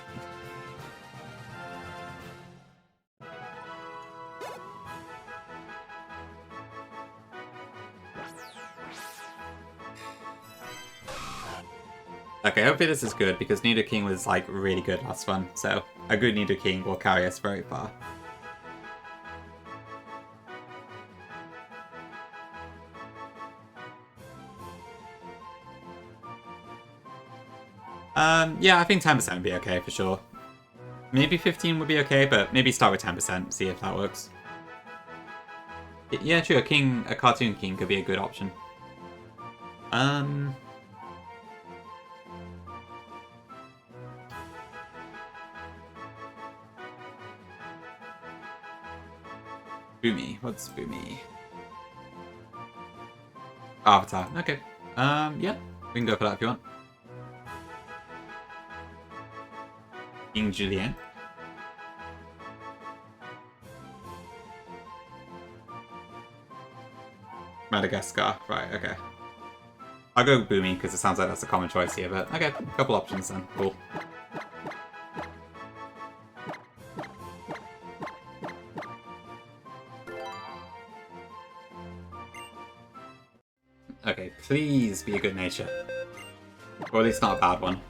Okay, hopefully this is good, because Nidoking was, like, really good last one, so a good Nidoking will carry us very far. Yeah, I think 10% would be okay, for sure. Maybe 15 would be okay, but maybe start with 10%, see if that works. Yeah, true, a cartoon king could be a good option. Boomy. What's Boomy? Avatar. Okay. Yeah. We can go for that if you want. King Julien. Madagascar. Right, okay. I'll go Boomy because it sounds like that's a common choice here, but okay. A couple options then. Cool. Okay, please be a good nature. Or at least not a bad one.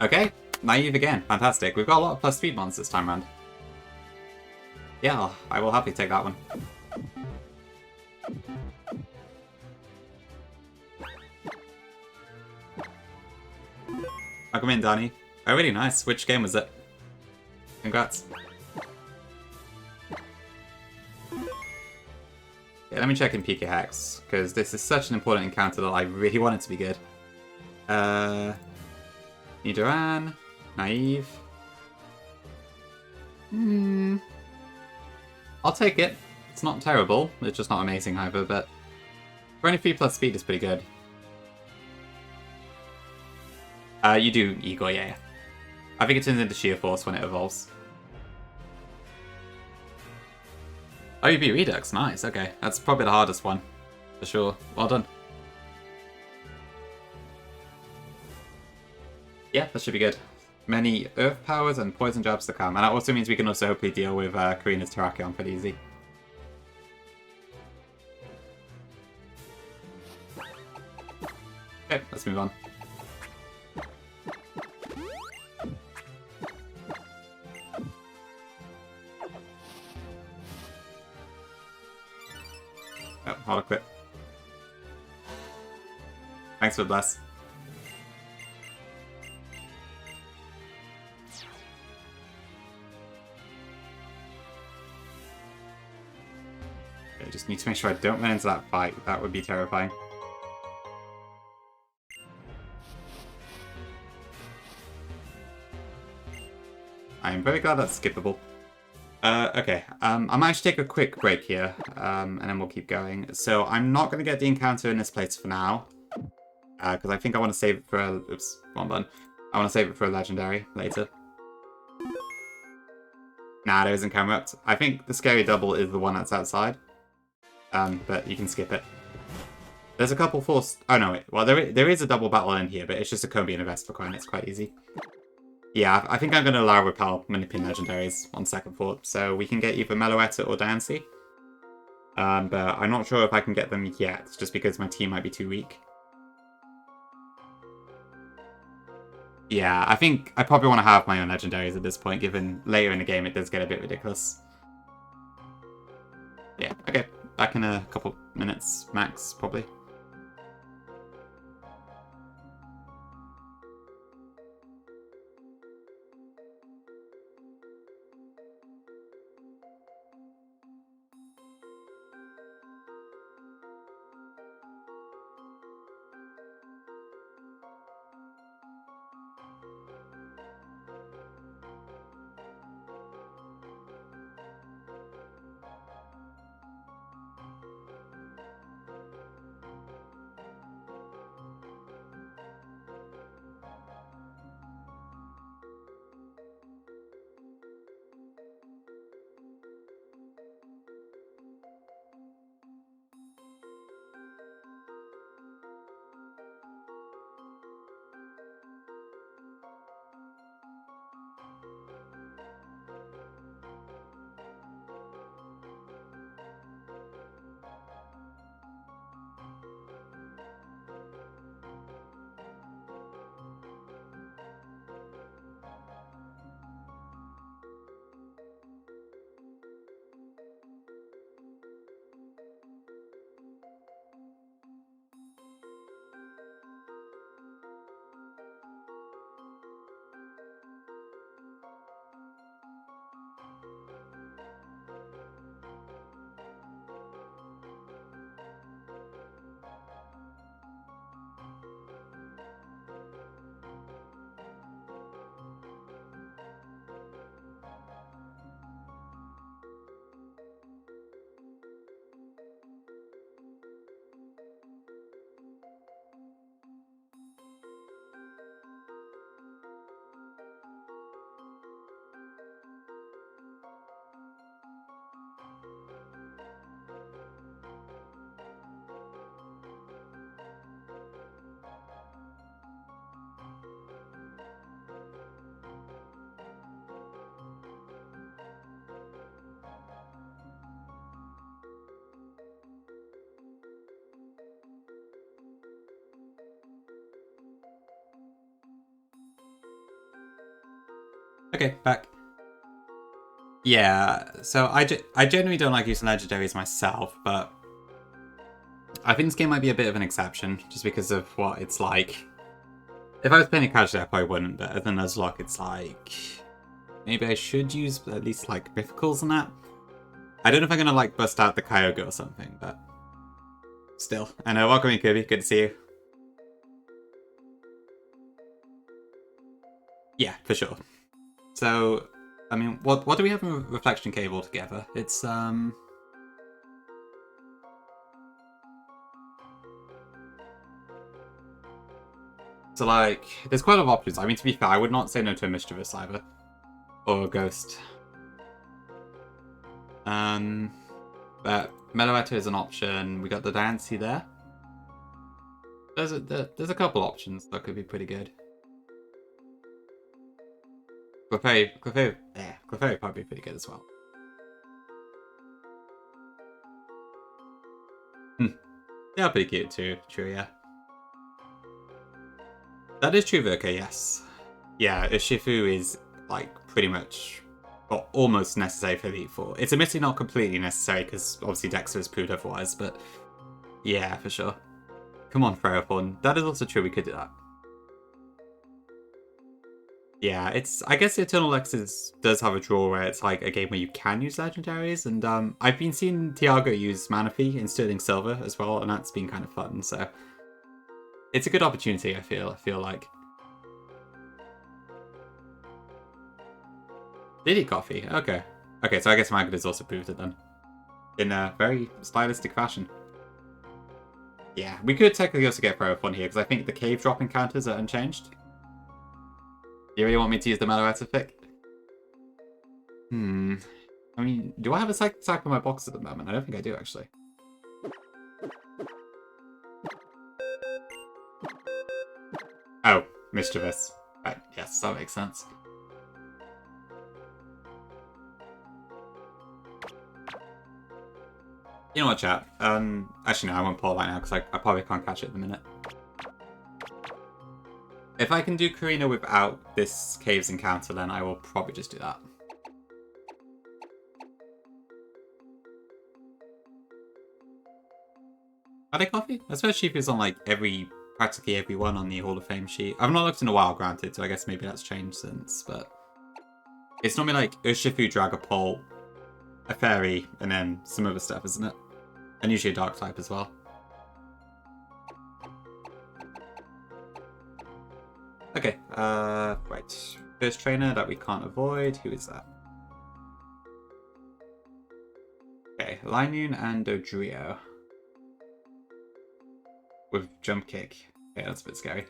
Okay, naive again. Fantastic. We've got a lot of plus speed mons this time around. Yeah, I will happily take that one. Welcome in, Danny. Oh, really nice. Which game was it? Congrats. let me check in PK Hex, because this is such an important encounter that I really want it to be good. Nidoran, Naive. I'll take it. It's not terrible. It's just not amazing either, but for only 3+ speed is pretty good. You do Igor, yeah. I think it turns into Sheer Force when it evolves. Oh, you beat Redux. Nice, okay. That's probably the hardest one. For sure. Well done. Yeah, that should be good. Many Earth Powers and Poison Jabs to come. And that also means we can also hopefully deal with Karina's Terrakion pretty easy. Okay, let's move on. Oh, Holo Quip. Thanks for the bless. I just need to make sure I don't run into that fight. That would be terrifying. I'm very glad that's skippable. Okay, I might actually take a quick break here, and then we'll keep going. So I'm not going to get the encounter in this place for now, because I think I want to save it for a... Oops, wrong button. I want to save it for a legendary later. Nah, there isn't Camerupt. I think the Scary Double is the one that's outside, but you can skip it. There's a couple force... Oh no, wait. Well, there is a double battle in here, but it's just a Combi and a Vespercoin, and it's quite easy. Yeah, I think I'm going to allow Repel Manipin Legendaries on second thought, so we can get either Meloetta or Dancy. But I'm not sure if I can get them yet, just because my team might be too weak. Yeah, I think I probably want to have my own Legendaries at this point, given later in the game it does get a bit ridiculous. Yeah, okay. Back in a couple minutes, max, probably. Okay, back. Yeah, so I generally don't like using legendaries myself, but I think this game might be a bit of an exception, just because of what it's like. If I was playing it casually, I probably wouldn't, but as a Nuzlocke, it's like... Maybe I should use at least, like, Mythicals and that? I don't know if I'm gonna, like, bust out the Kyogre or something, but... Still. And welcome in, Kirby. Good to see you. Yeah, for sure. So, I mean, what do we have in Reflection Cave altogether? It's, So, like, there's quite a lot of options. I mean, to be fair, I would not say no to a Mischievous either. Or a Ghost. But Meloetta is an option. We got the Dancy there. There's a couple options that could be pretty good. Clefairy would probably be pretty good as well. They are pretty cute too, true, yeah. That is true, Virka, yes. Yeah, Urshifu is, like, pretty much, well, almost necessary for Elite Four. It's admittedly not completely necessary, because obviously Dexter is proved otherwise, but yeah, for sure. Come on, Ferrothorn. That is also true, we could do that. Yeah, I guess Eternal X does have a draw where it's like a game where you can use legendaries, and I've been seeing Tiago use Manaphy in Sterling Silver as well, and that's been kind of fun, so it's a good opportunity, I feel like. Did he coffee? Okay. Okay, so I guess Maggot is also booted then. In a very stylistic fashion. Yeah, we could technically also get Ferrothorn here, because I think the cave drop encounters are unchanged. You really want me to use the Meloetta pick? I mean, do I have a Psychic Attack in my box at the moment? I don't think I do, actually. Oh, Mischievous. Right, yes, that makes sense. You know what, chat? Actually, no, I won't pull right now, because I probably can't catch it at the minute. If I can do Karina without this Caves encounter, then I will probably just do that. Are they coffee? Especially if it's on, like, practically every one on the Hall of Fame sheet. I've not looked in a while, granted, so I guess maybe that's changed since, but it's normally like Urshifu, Dragapult, a Fairy, and then some other stuff, isn't it? And usually a Dark type as well. Okay, right. First trainer that we can't avoid. Who is that? Okay, Linune and Dodrio. With Jump Kick. Okay, that's a bit scary.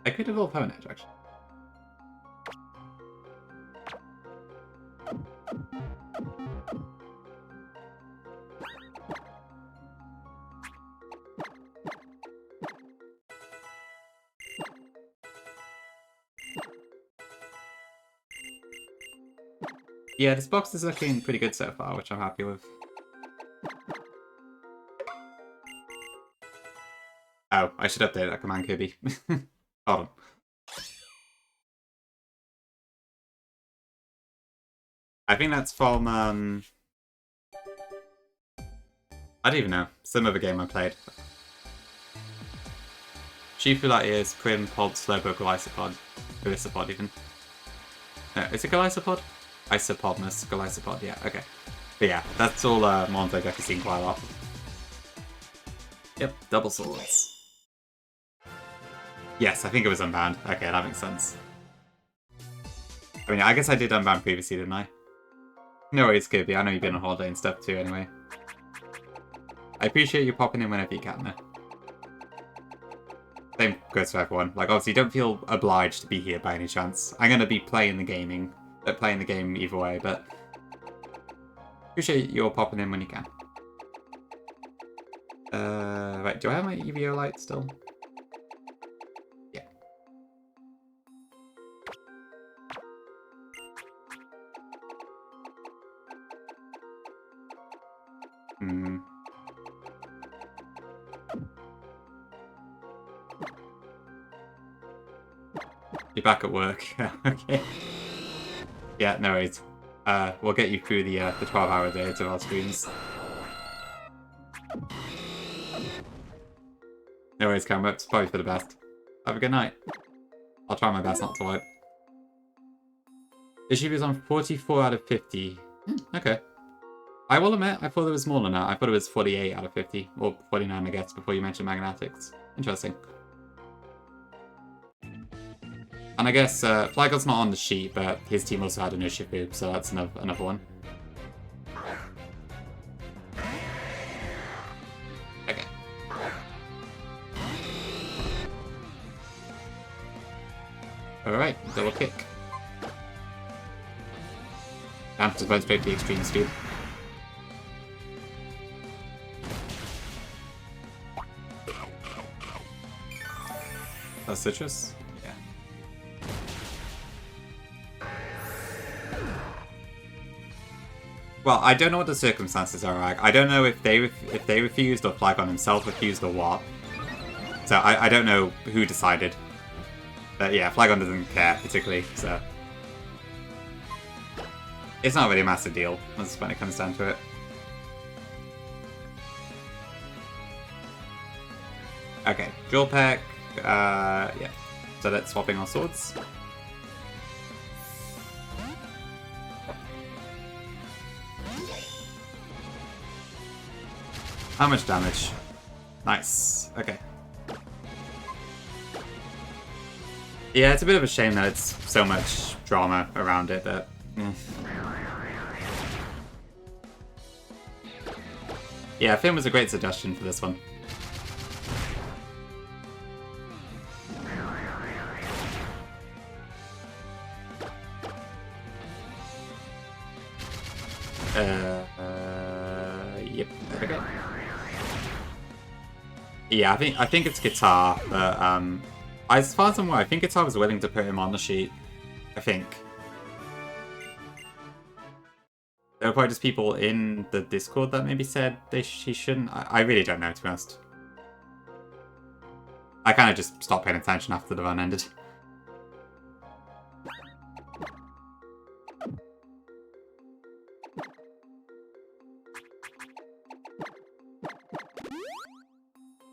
I could evolve Honedge, actually. Yeah, this box is looking pretty good so far, which I'm happy with. Oh, I should update that command, Kirby. Hold on. I think that's from, I don't even know. Some other game I played. Shifu Latias, Prim, Pod, Slowpoke, Golisopod. Golisopod, even. No, is it Golisopod? Isopodmus, Golisopod, yeah, okay. But yeah, that's all mons I've actually seen quite a lot. Yep, double swords. Yes, I think it was unbound. Okay, that makes sense. I mean, I guess I did unbound previously, didn't I? No worries, Kirby. I know you've been on holiday and stuff too, anyway. I appreciate you popping in whenever you can, though. Same goes for everyone. Like, obviously, don't feel obliged to be here by any chance. I'm going to be playing the game either way, but appreciate you all popping in when you can. Right, do I have my EVO light still? Yeah. You're back at work. Okay. Yeah, no worries. We'll get you through the 12-hour days of our streams. No worries, Cameron. It's probably for the best. Have a good night. I'll try my best not to wipe. Issue was on 44 out of 50. Okay. I will admit, I thought it was more than that. I thought it was 48 out of 50. Or 49, I guess, before you mentioned magnetics. Interesting. And I guess Flygon's not on the sheet, but his team also had an Urshifu, so that's another one. Okay. Alright, double kick. Damn, just went straight to the extreme speed. That's citrus? Yeah. Well, I don't know what the circumstances are, Ag. I don't know if they refused or Flygon himself refused or what. So I don't know who decided. But yeah, Flygon doesn't care particularly, so... It's not really a massive deal, that's when it comes down to it. Okay, Drill Peck, yeah. So that's swapping our swords. How much damage? Nice, okay. Yeah, it's a bit of a shame that it's so much drama around it, but... Yeah, Finn was a great suggestion for this one. Yep, okay. Yeah, I think it's Guitar, but as far as I'm aware, I think Guitar was willing to put him on the sheet. I think. There were probably just people in the Discord that maybe said he shouldn't. I really don't know, to be honest. I kind of just stopped paying attention after the run ended.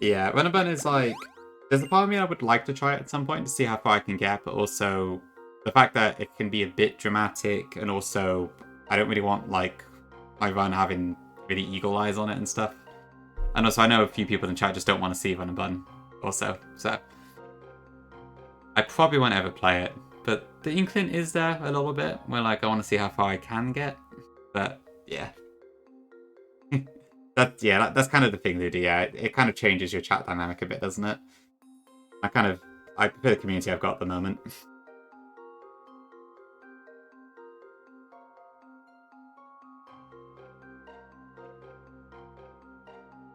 Yeah, Run and Burn is like... There's a part of me I would like to try it at some point to see how far I can get, but also the fact that it can be a bit dramatic, and also I don't really want, like, my run having really eagle eyes on it and stuff. And also I know a few people in chat just don't want to see Run and Burn also, so... I probably won't ever play it, but the inkling is there a little bit, where, like, I want to see how far I can get, but, yeah. That's kind of the thing they do, yeah. It kind of changes your chat dynamic a bit, doesn't it? I prefer the community I've got at the moment.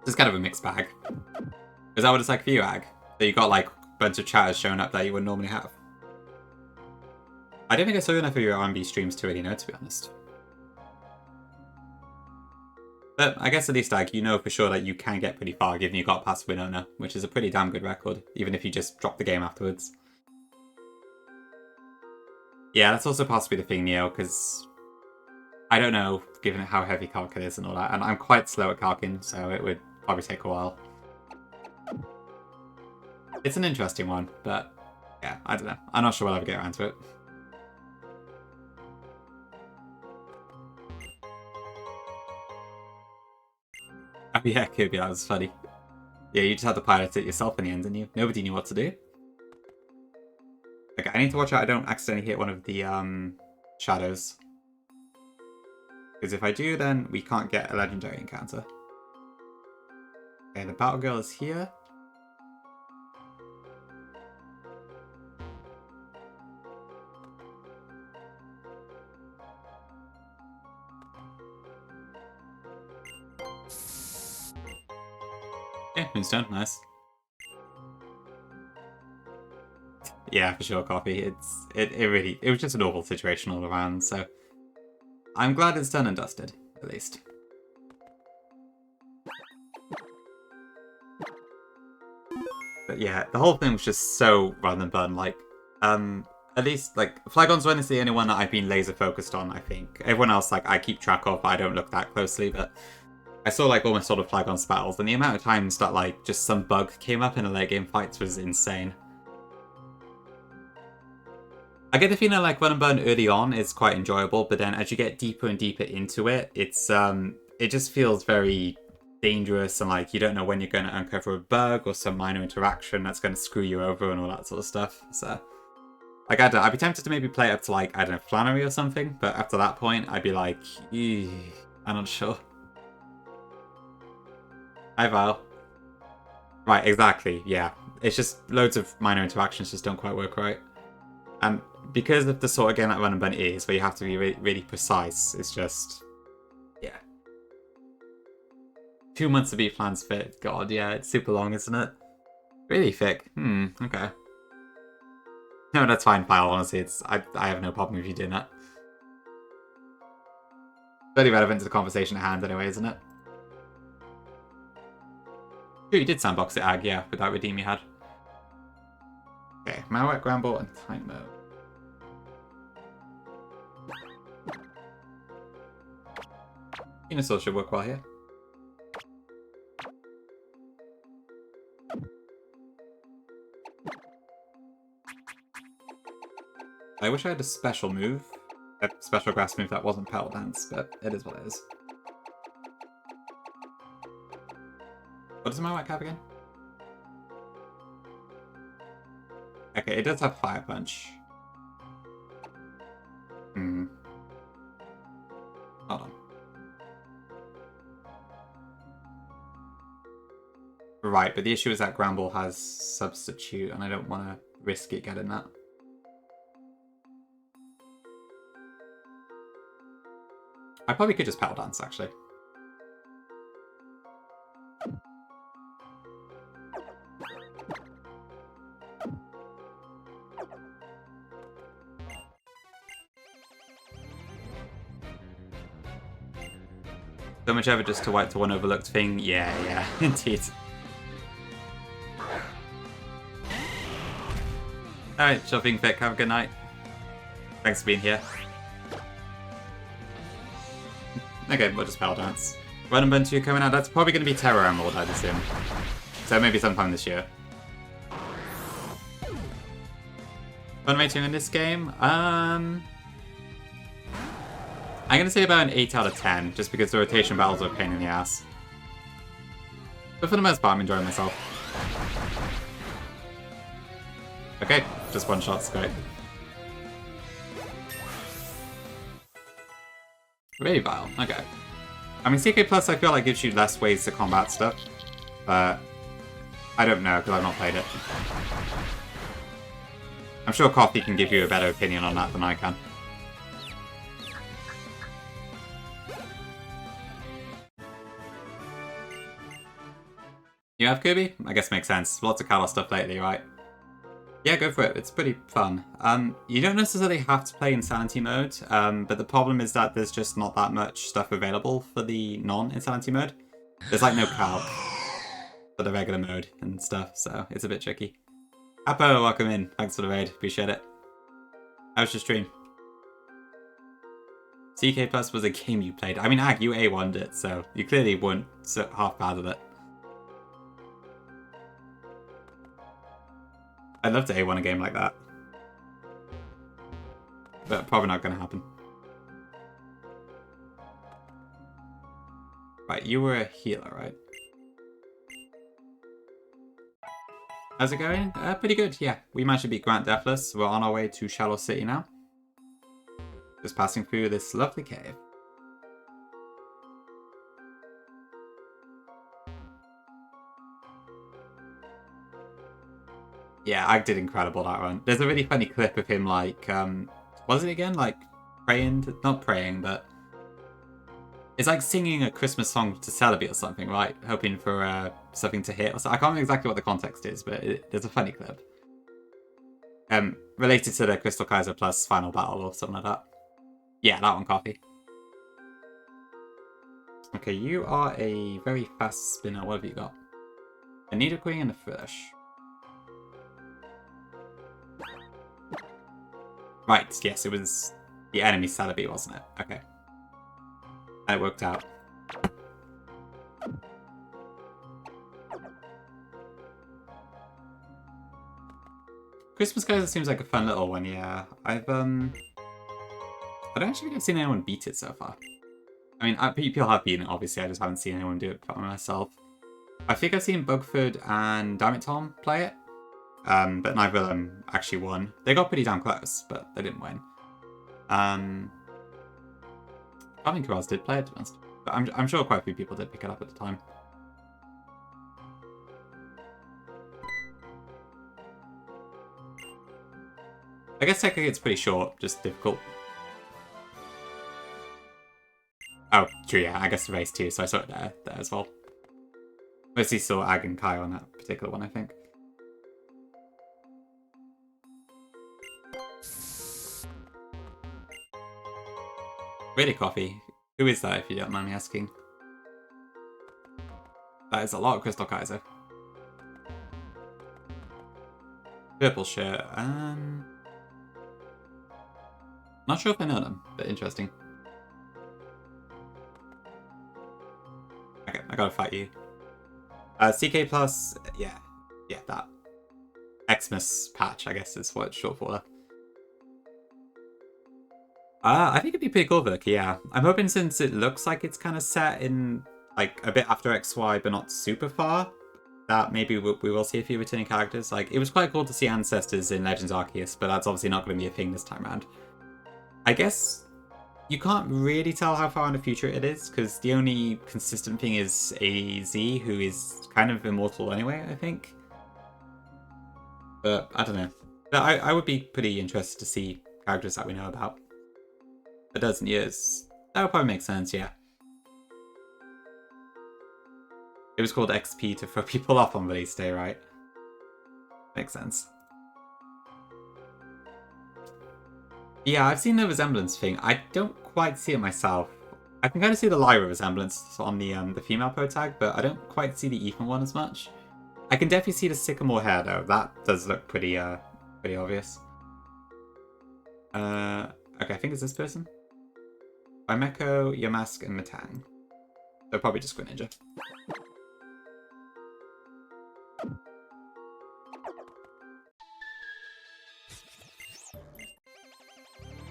It's kind of a mixed bag. Is that what it's like for you, Ag? That you got like a bunch of chatters showing up that you wouldn't normally have? I don't think I saw enough of your R&B streams to really know, to be honest. But I guess at least, Ag, you know for sure that you can get pretty far given you got past Winona, which is a pretty damn good record, even if you just drop the game afterwards. Yeah, that's also possibly the thing, Neo, because I don't know, given how heavy Calc is and all that, and I'm quite slow at calcing, so it would probably take a while. It's an interesting one, but yeah, I don't know. I'm not sure we'll ever get around to it. Oh yeah, Kirby, that was funny. Yeah, you just had to pilot it yourself in the end, didn't you? Nobody knew what to do. Okay, I need to watch out I don't accidentally hit one of the shadows. Because if I do, then we can't get a legendary encounter. Okay, the Battle Girl is here. Yeah, Moonstone, nice. Yeah, for sure, Coffee. It was just an awful situation all around, so I'm glad it's done and dusted, at least. But yeah, the whole thing was just so Run and Burn, like, at least, like, Flygon's one is the only one that I've been laser focused on, I think. Everyone else, like, I keep track of, but I don't look that closely, but I saw, like, almost all of Flygon's battles, and the amount of times that, like, just some bug came up in the late game fights was insane. I get the feeling like Run and Burn early on is quite enjoyable, but then as you get deeper and deeper into it, it just feels very dangerous, and like you don't know when you're going to uncover a bug or some minor interaction that's going to screw you over and all that sort of stuff. So, like, I don't know, I'd be tempted to maybe play it up to like, I don't know, Flannery or something, but after that point, I'd be like, I'm not sure. Hi, Val. Right, exactly, yeah. It's just loads of minor interactions just don't quite work right. And because of the sort of game that Run and Burn is, where you have to be really precise, it's just, yeah. 2 months to be plans fit. God, yeah, it's super long, isn't it? Really thick. Okay. No, that's fine, Pile, honestly. I have no problem with you doing that. Very relevant to the conversation at hand anyway, isn't it? Oh, you did sandbox it, Ag, yeah, with that redeem you had. Okay, Marowak, Gramble, and Time Mode. Venusaur should work well here. I wish I had a special move. A special grass move that wasn't Petal Dance, but it is what it is. What does Marowak have again? Okay, it does have Fire Punch. Hold on. Right, but the issue is that Gramble has Substitute, and I don't want to risk it getting that. I probably could just Petal Dance, actually. So much ever just to wipe to one overlooked thing? Yeah, indeed. Alright, Shopping Vic, have a good night. Thanks for being here. Okay, we'll just Petal Dance. Run and Burn 2 coming out, that's probably going to be Terror Emerald, I'd assume. So maybe sometime this year. Fun rating on this game? I'm going to say about an 8 out of 10, just because the rotation battles are a pain in the ass. But for the most part, I'm enjoying myself. Okay, just one shot's great. Really vile, okay. I mean, CK Plus I feel like gives you less ways to combat stuff, but I don't know, because I've not played it. I'm sure Coffee can give you a better opinion on that than I can. You have Kirby? I guess makes sense. Lots of Kalos stuff lately, right? Yeah, go for it. It's pretty fun. You don't necessarily have to play Insanity mode, but the problem is that there's just not that much stuff available for the non-Insanity mode. There's like no calc for the regular mode and stuff, so it's a bit tricky. Apo, welcome in. Thanks for the raid. Appreciate it. How's your stream? CK Plus was a game you played. I mean, Ag, you A1'd it, so you clearly weren't half bad at it. I'd love to A1 a game like that. But probably not going to happen. Right, you were a healer, right? How's it going? Pretty good, yeah. We managed to beat Grant Deathless. We're on our way to Shallow City now. Just passing through this lovely cave. Yeah, Ag did incredible that run. There's a really funny clip of him, like, what was it again? Like, praying? Not praying, but... It's like singing a Christmas song to Celebi or something, right? Hoping for something to hit or something. I can't remember exactly what the context is, but there's a funny clip. Related to the Crystal Kaiser plus Final Battle or something like that. Yeah, that one, Coffee. Okay, you are a very fast spinner. What have you got? A Nidoqueen and a Fish. Right, yes, it was the enemy Celebi, wasn't it? Okay. That worked out. Christmas Kaiser seems like a fun little one, yeah. I don't actually think I've seen anyone beat it so far. I mean, people have beaten it, obviously, I just haven't seen anyone do it by myself. I think I've seen Bugford and Dammit Tom play it, but neither of them actually won. They got pretty damn close, but they didn't win. I don't think who else did play it, to be honest. But I'm sure quite a few people did pick it up at the time. I guess technically it's pretty short, just difficult. Oh, true, yeah, I guess the race too, so I saw it there as well. Mostly saw Ag and Kai on that particular one, I think. Really, Coffee? Who is that, if you don't mind me asking? That is a lot of Crystal Kaiser. Purple shirt, not sure if I know them, but interesting. Okay, I gotta fight you. CK Plus, yeah, that. Xmas patch, I guess is what it's short for. I think it'd be pretty cool, Virky, yeah. I'm hoping since it looks like it's kind of set in, like, a bit after XY, but not super far, that maybe we will see a few returning characters. Like, it was quite cool to see Ancestors in Legends Arceus, but that's obviously not going to be a thing this time around. I guess you can't really tell how far in the future it is, because the only consistent thing is AZ, who is kind of immortal anyway, I think. But, I don't know. But I would be pretty interested to see characters that we know about. A dozen years. That would probably make sense, yeah. It was called XP to throw people off on release day, right? Makes sense. Yeah, I've seen the resemblance thing. I don't quite see it myself. I can kind of see the Lyra resemblance on the female pro tag, but I don't quite see the Ethan one as much. I can definitely see the Sycamore hair though. That does look pretty obvious. Okay, I think it's this person. Bimeko, Yamask, and Matang. So probably just Greninja.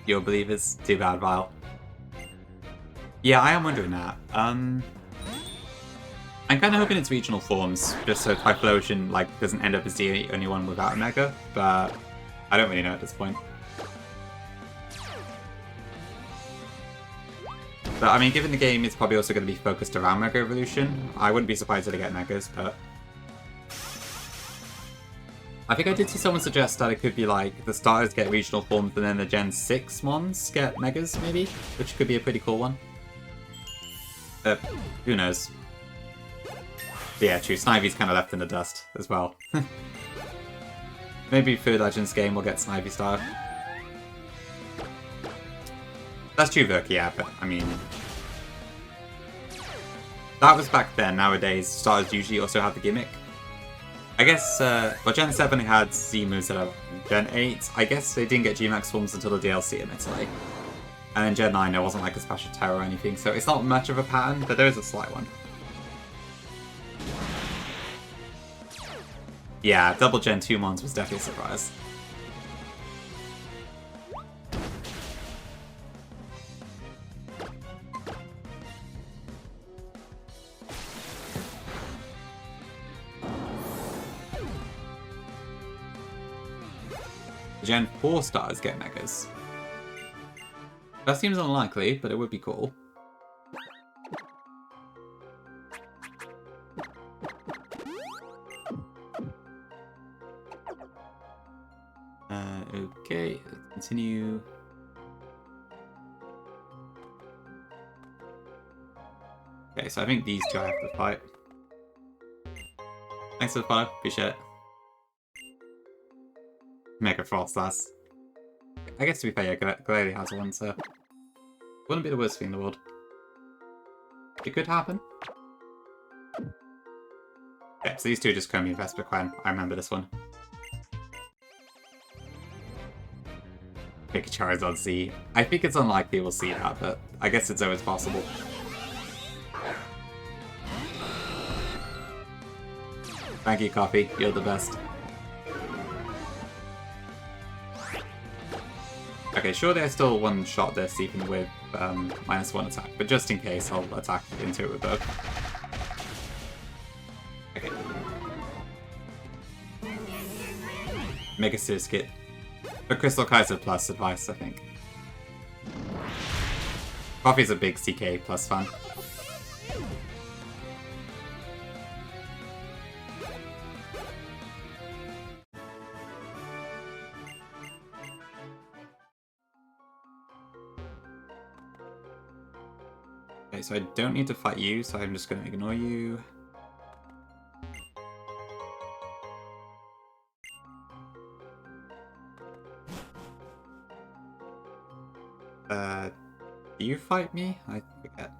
Your believers? Too bad, Vile. Yeah, I am wondering that. I'm kind of hoping it's regional forms, just so Typhlosion doesn't end up as the only one without a Mega, but I don't really know at this point. But I mean, given the game is probably also going to be focused around Mega Evolution, I wouldn't be surprised if they get Megas, but I think I did see someone suggest that it could be like the starters get regional forms and then the Gen 6 Mons get Megas, maybe? Which could be a pretty cool one. But who knows? But yeah, true. Snivy's kind of left in the dust as well. Maybe Third Legends game will get Snivy style. That's true, Virk, yeah, but I mean... That was back then. Nowadays, starters usually also have the gimmick. I guess, well, Gen 7 had Z moves that are Gen 8. I guess they didn't get G-Max forms until the DLC, admittedly. And then Gen 9, there wasn't like a special terror or anything, so it's not much of a pattern, but there is a slight one. Yeah, double Gen 2 Mons was definitely a surprise. Gen 4 stars get Megas. That seems unlikely, but it would be cool. Okay, let's continue. Okay, so I think these two I have to fight. Thanks for the follow, appreciate it. Mega Frost, that's... I guess to be fair, yeah, Glalie has one, so... Wouldn't be the worst thing in the world. It could happen. Yeah, so these two are just Komi and Vesperquen. I remember this one. Pick Charizard Z. I think it's unlikely we'll see that, but I guess it's always possible. Thank you, Coffee. You're the best. Okay, surely I still one-shot this even with -1 attack, but just in case, I'll attack into it with both. Okay. Mega Serious Kit. For Crystal Kaiser plus advice, I think. Coffee's a big CK plus fan. Okay, so I don't need to fight you, so I'm just going to ignore you. Do you fight me? I forget.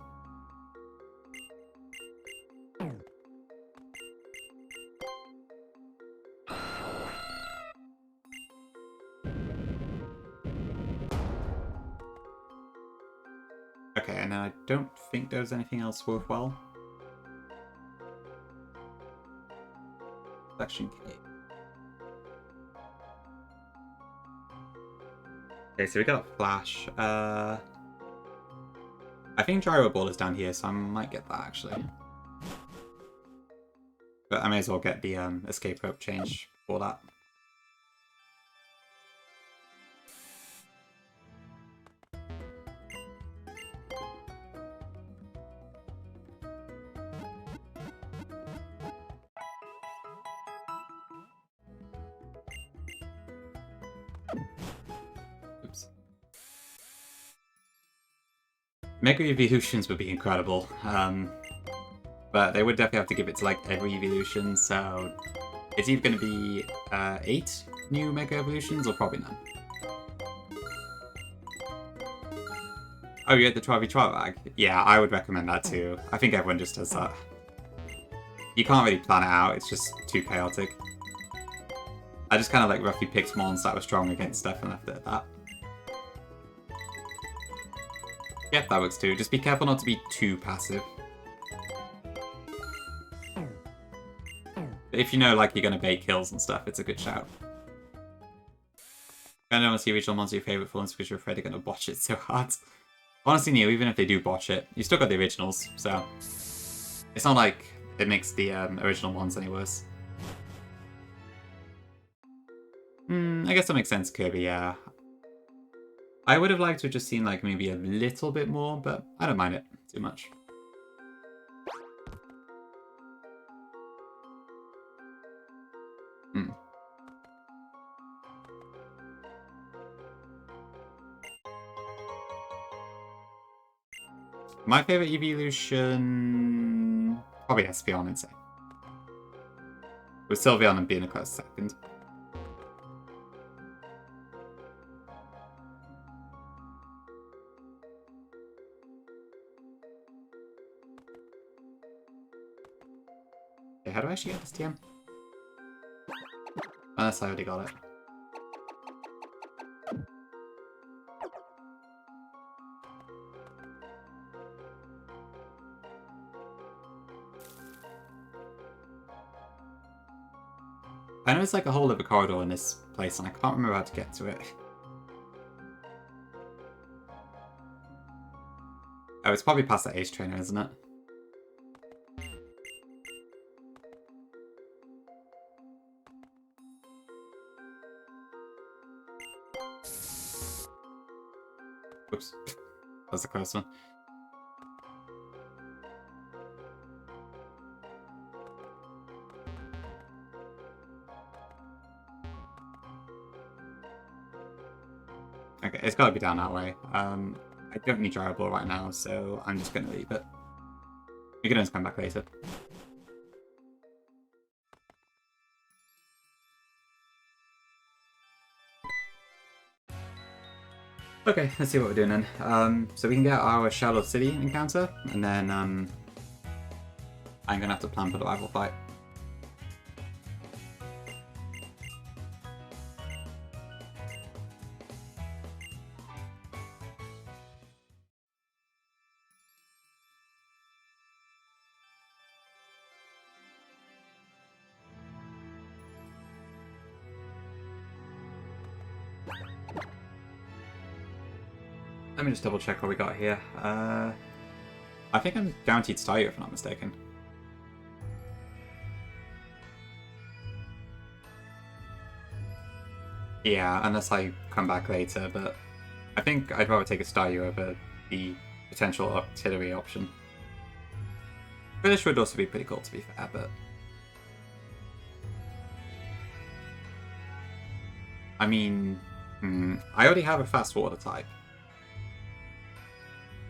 Okay, and I don't think there was anything else worthwhile. Section K. Okay, so we got Flash. I think Gyro Ball is down here, so I might get that actually. But I may as well get the Escape Rope change for that. Oops. Mega Evolutions would be incredible, but they would definitely have to give it to like every evolution, so it's either going to be 8 new Mega Evolutions or probably none. Oh, you had the 12v12 bag? Yeah, I would recommend that too. I think everyone just does that. You can't really plan it out, it's just too chaotic. I just kind of like roughly picked mons that were strong against stuff and left it at that. Yep, that works too. Just be careful not to be too passive. If you know like you're going to bait kills and stuff, it's a good shout. I don't want to see regional mons your favourite forms because you're afraid they're going to botch it so hard. Honestly, Neil, even if they do botch it, you still got the originals, so it's not like it makes the original mons any worse. I guess that makes sense, Kirby, yeah. I would have liked to have just seen like maybe a little bit more, but I don't mind it too much. My favorite evolution probably has to be on Insane. With Sylveon being a close second. Okay, how do I actually get this TM? Unless I already got it. I know it's like a whole other corridor in this place and I can't remember how to get to it. Oh, it's probably past that Ace Trainer, isn't it? Oops. That was a close one. Okay, it's got to be down that way. I don't need Gyro Ball right now, so I'm just going to leave it. We can always come back later. Okay, let's see what we're doing then. So we can get our Shadow City encounter, and then I'm going to have to plan for the rival fight. Let me just double check what we got here. I think I'm guaranteed Star You if I'm not mistaken. Yeah, unless I come back later, but I think I'd rather take a Star You over the potential artillery option. British would also be pretty cool, to be fair, but... I mean... I already have a fast water type.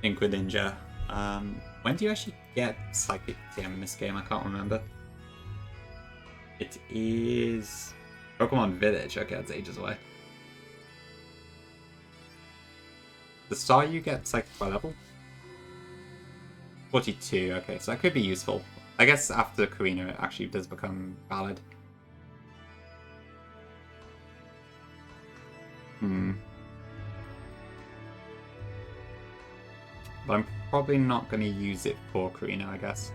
In Greninja. When do you actually get Psychic TM in this game? I can't remember. It is... Pokemon Village. Okay, that's ages away. The Star you get Psychic by level? 42, okay, so that could be useful. I guess after Karina it actually does become valid. But I'm probably not going to use it for Karina, I guess.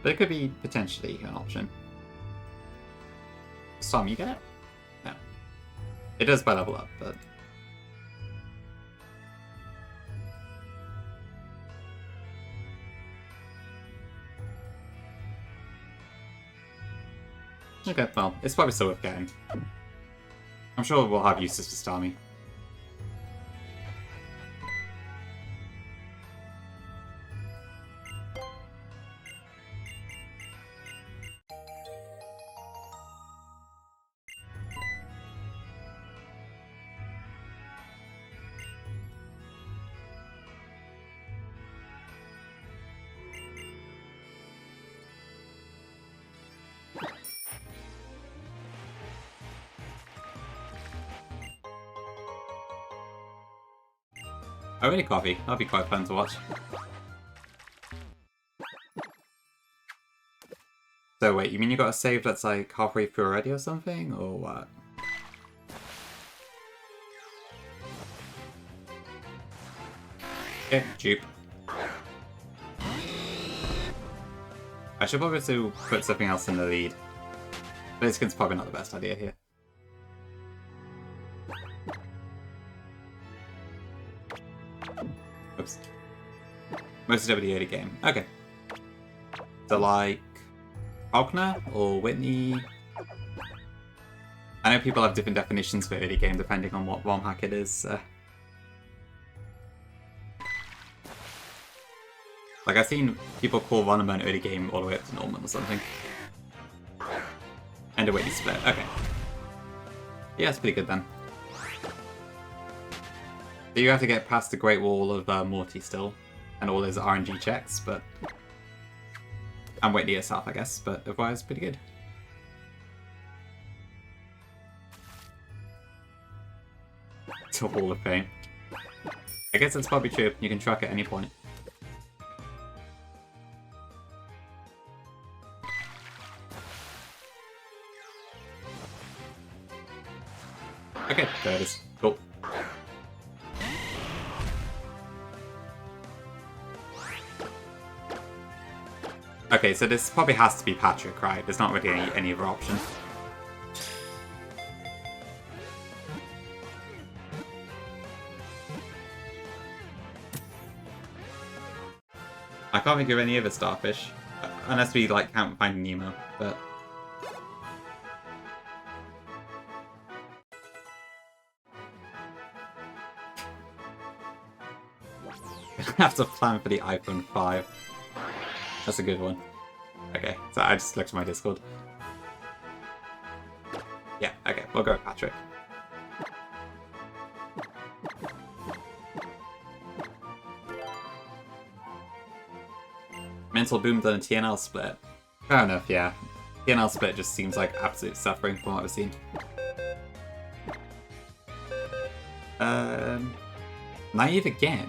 But it could be potentially an option. Storm, you get it? No. It does by level up, but... Okay, well, it's probably still worth getting. I'm sure we'll have uses for Starmie. Oh, really coffee. That'll be quite fun to watch. So wait, you mean you got a save that's like halfway through already or something? Or what? Okay, dupe. I should probably also put something else in the lead. Blitzkrieg's probably not the best idea here. Oops. Most of the early game. Okay. So like... Faulkner or Whitney? I know people have different definitions for early game depending on what ROM hack it is. Like I've seen people call Runnerman early game all the way up to Norman or something. And a Whitney split. Okay. Yeah, it's pretty good then. So you have to get past the Great Wall of Morty still, and all his RNG checks, but... And Whitney herself, I guess, but otherwise pretty good. It's a Wall of Fame. I guess that's probably true. You can track at any point. Okay, there it is. Cool. Okay, so this probably has to be Patrick, right? There's not really any other option. I can't think of any other starfish. Unless we, like, count Finding Nemo, but... I have to plan for the iPhone 5. That's a good one. Okay, so I just looked at my Discord. Yeah, okay, we'll go with Patrick. Mental Boom done a TNL split. Fair enough, yeah. TNL split just seems like absolute suffering from what I've seen. Naive again.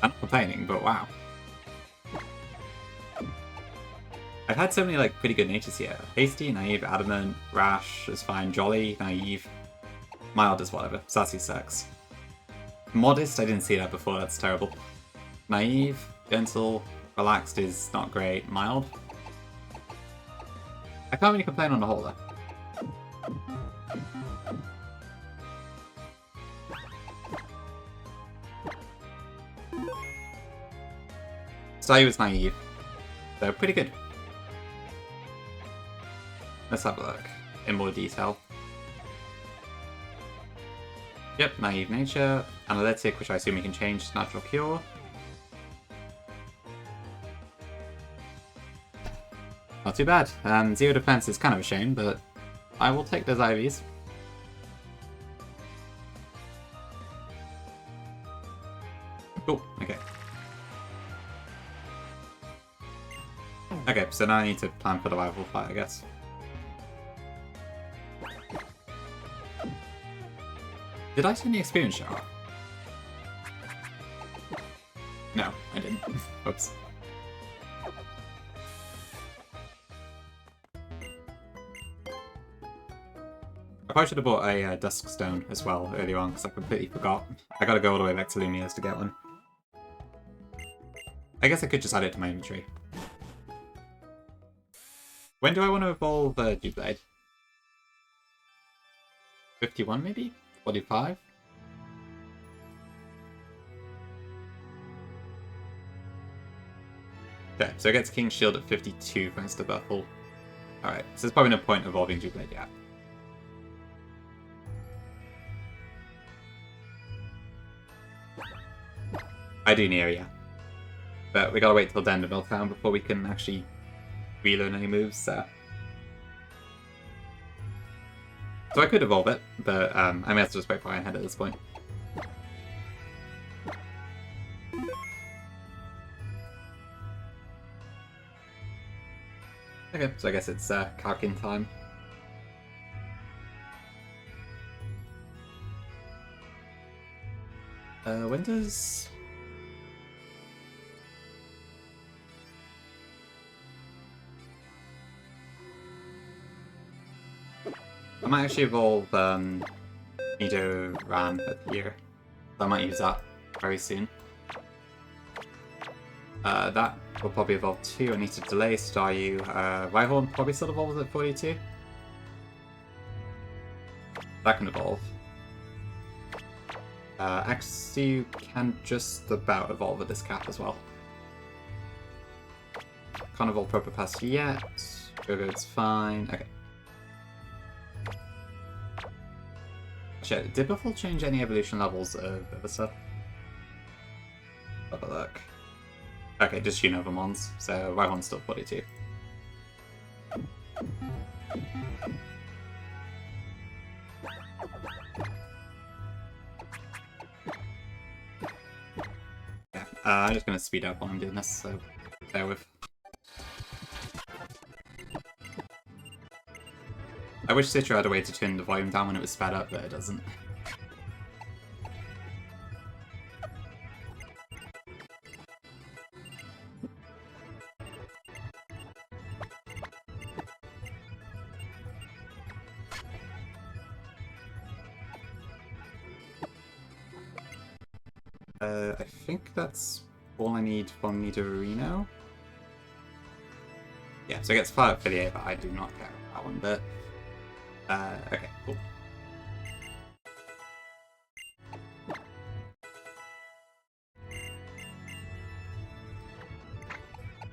I'm not complaining, but wow. I've had so many like pretty good natures here. Hasty, Naive, Adamant, Rash is fine, Jolly, Naive, Mild is whatever. Sassy sucks. Modest, I didn't see that before, that's terrible. Naive, Gentle, Relaxed is not great, Mild. I can't really complain on the whole though. Sayu was naive. So pretty good. Let's have a look in more detail. Yep, naive nature, analytic, which I assume we can change to natural cure. Not too bad. 0 defense is kind of a shame, but I will take those IVs. Cool, okay. Okay, so now I need to plan for the rival fight, I guess. Did I turn the experience share off? No, I didn't. Oops. I probably should have bought a Dusk Stone as well earlier on, because I completely forgot. I gotta go all the way back to Lumia's to get one. I guess I could just add it to my inventory. When do I want to evolve Dewblade? 51 maybe? 45? Okay, so it gets King's Shield at 52 thanks to Buffle. Alright, so there's probably no point evolving Dewblade yet. I do near, yeah. But we gotta wait till the end of Milltown before we can actually relearn any moves, so... So I could evolve it, but I may have to just wait for Ironhead at this point. Okay, so I guess it's Karkin time. When does... I might actually evolve Nidoran here. I might use that very soon. That will probably evolve too. I need to delay Staryu. Rhyhorn probably still evolves at 42. That can evolve. Axew can just about evolve at this cap as well. Can't evolve Probopass yet. Gogo's fine. Okay. Shit, did Buffle change any evolution levels of other stuff? Have a look. Okay, just Unova Mons, so Rhyhorn's still 42. Yeah, I'm just gonna speed up while I'm doing this, so bear with. I wish Citra had a way to turn the volume down when it was sped up, but it doesn't. I think that's all I need from Nidorino. Yeah, so it gets Fire Affiliate, but I do not care about that one bit. Okay, cool.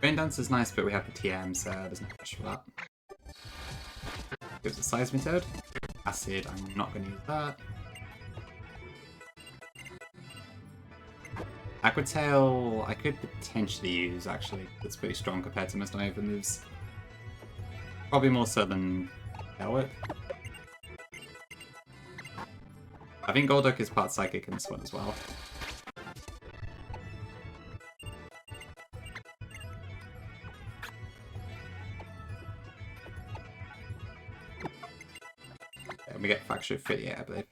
Rain Dance is nice, but we have the TM, so there's no push for that. Gives a Seismitoad. Acid, I'm not going to use that. Aqua Tail, I could potentially use, actually. It's pretty strong compared to most of my other moves. Probably more so than Tail Whip. I think Golduck is part Psychic in this one as well. And we get Factory 58, I believe.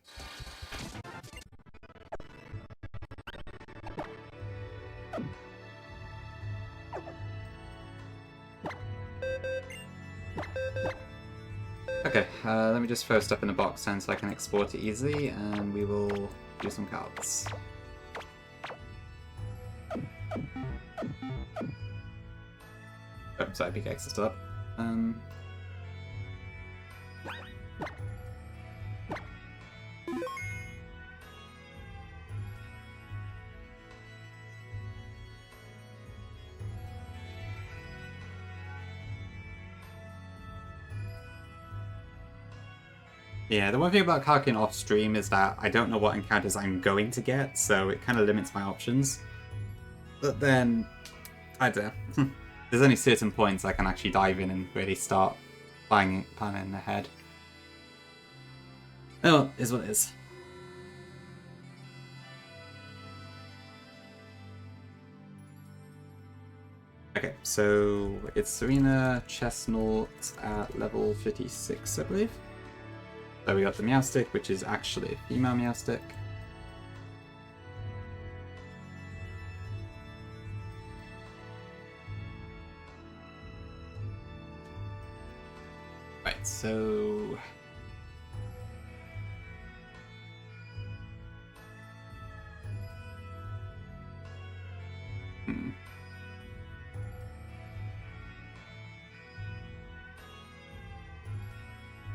Okay, let me just throw stuff in the box then so I can export it easily, and we will do some cards. Oh, sorry, PKX is still up. Yeah, the one thing about calculating off stream is that I don't know what encounters I'm going to get, so it kind of limits my options. But then, I don't know. There's only certain points I can actually dive in and really start planning ahead. Oh, is what it is. Okay, so it's Serena Chestnut at level 56, I believe. So we got the Meowstick, which is actually a female Meowstick. Right, so...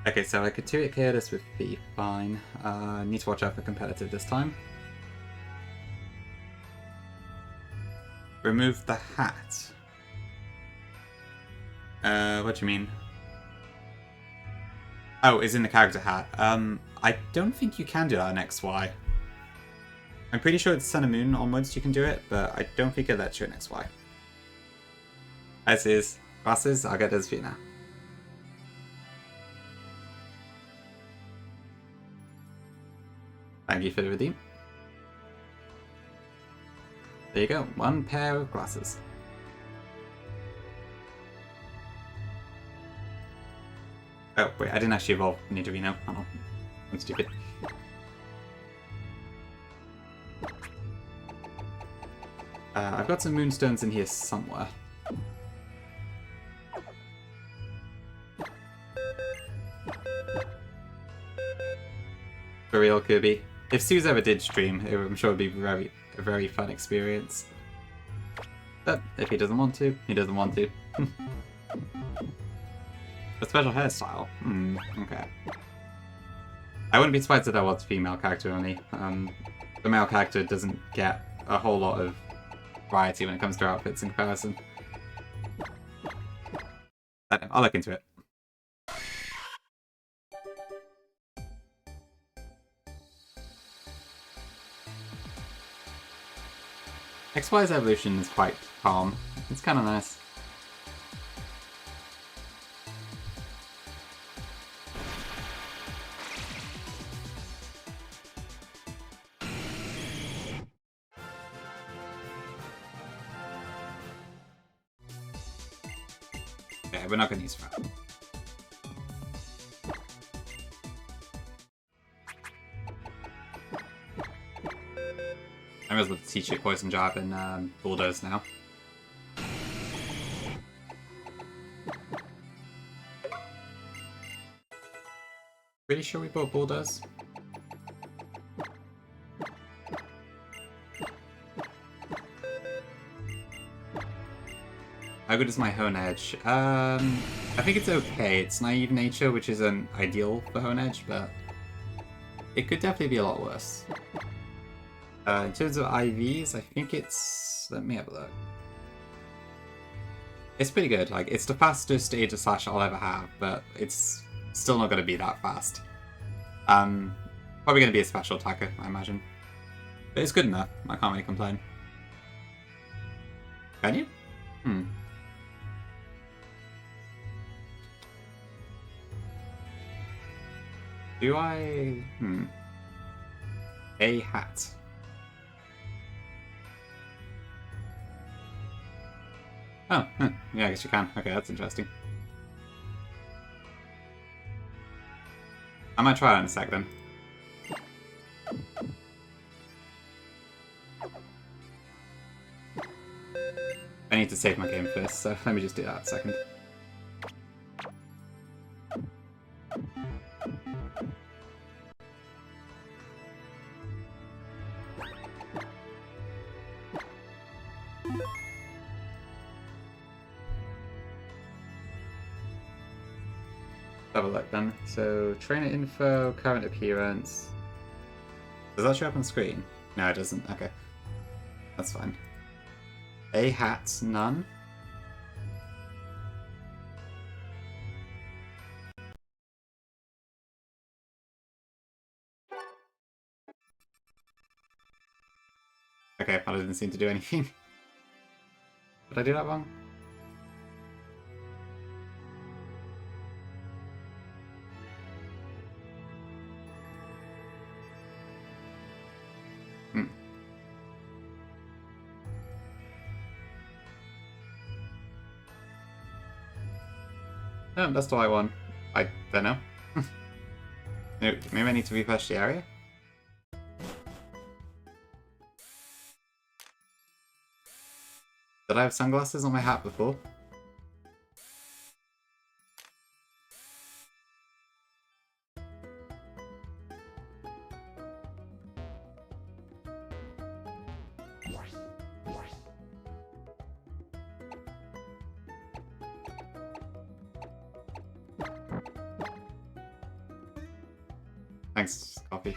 Okay, so I could 2-hit KO this with Thief, fine. Need to watch out for competitive this time. Remove the hat. What do you mean? Oh, it's in the character hat. I don't think you can do that on XY. I'm pretty sure it's Sun and Moon onwards you can do it, but I don't think it lets you in XY. As is. Glasses, I'll get those for you now. Thank you for the redeem. There you go, 1 pair of glasses. Oh, wait, I didn't actually evolve Nidorino. Oh, I'm stupid. I've got some Moonstones in here somewhere. For real, Kirby. If Suze ever did stream, I'm sure it would be a very fun experience. But if he doesn't want to, he doesn't want to. A special hairstyle? Okay. I wouldn't be surprised if that was female character only. The male character doesn't get a whole lot of variety when it comes to outfits in comparison. I don't know, I'll look into it. XY's evolution is quite calm. It's kind of nice. Okay, we're not going to use Frown. I might as well teach it Poison Jab and Bulldoze now. Pretty sure we bought Bulldoze. How good is my Hone Edge? I think it's okay. It's Naive Nature, which isn't ideal for Hone Edge, but it could definitely be a lot worse. In terms of IVs, I think it's... let me have a look. It's pretty good. Like, it's the fastest Aegis Slash I'll ever have, but it's still not going to be that fast. Probably going to be a special attacker, I imagine. But it's good enough. I can't really complain. Can you? Do I... A hat. Oh, yeah, I guess you can. Okay, that's interesting. I might try it in a sec then. I need to save my game first, so let me just do that a second. Have a look then. So, trainer info, current appearance. Does that show up on screen? No, it doesn't. Okay. That's fine. A hat, none. Okay, I didn't seem to do anything. Did I do that wrong? Hmm. No, that's the right one. I don't know. Maybe I need to refresh the area? Did I have sunglasses on my hat before? Thanks, Coffee.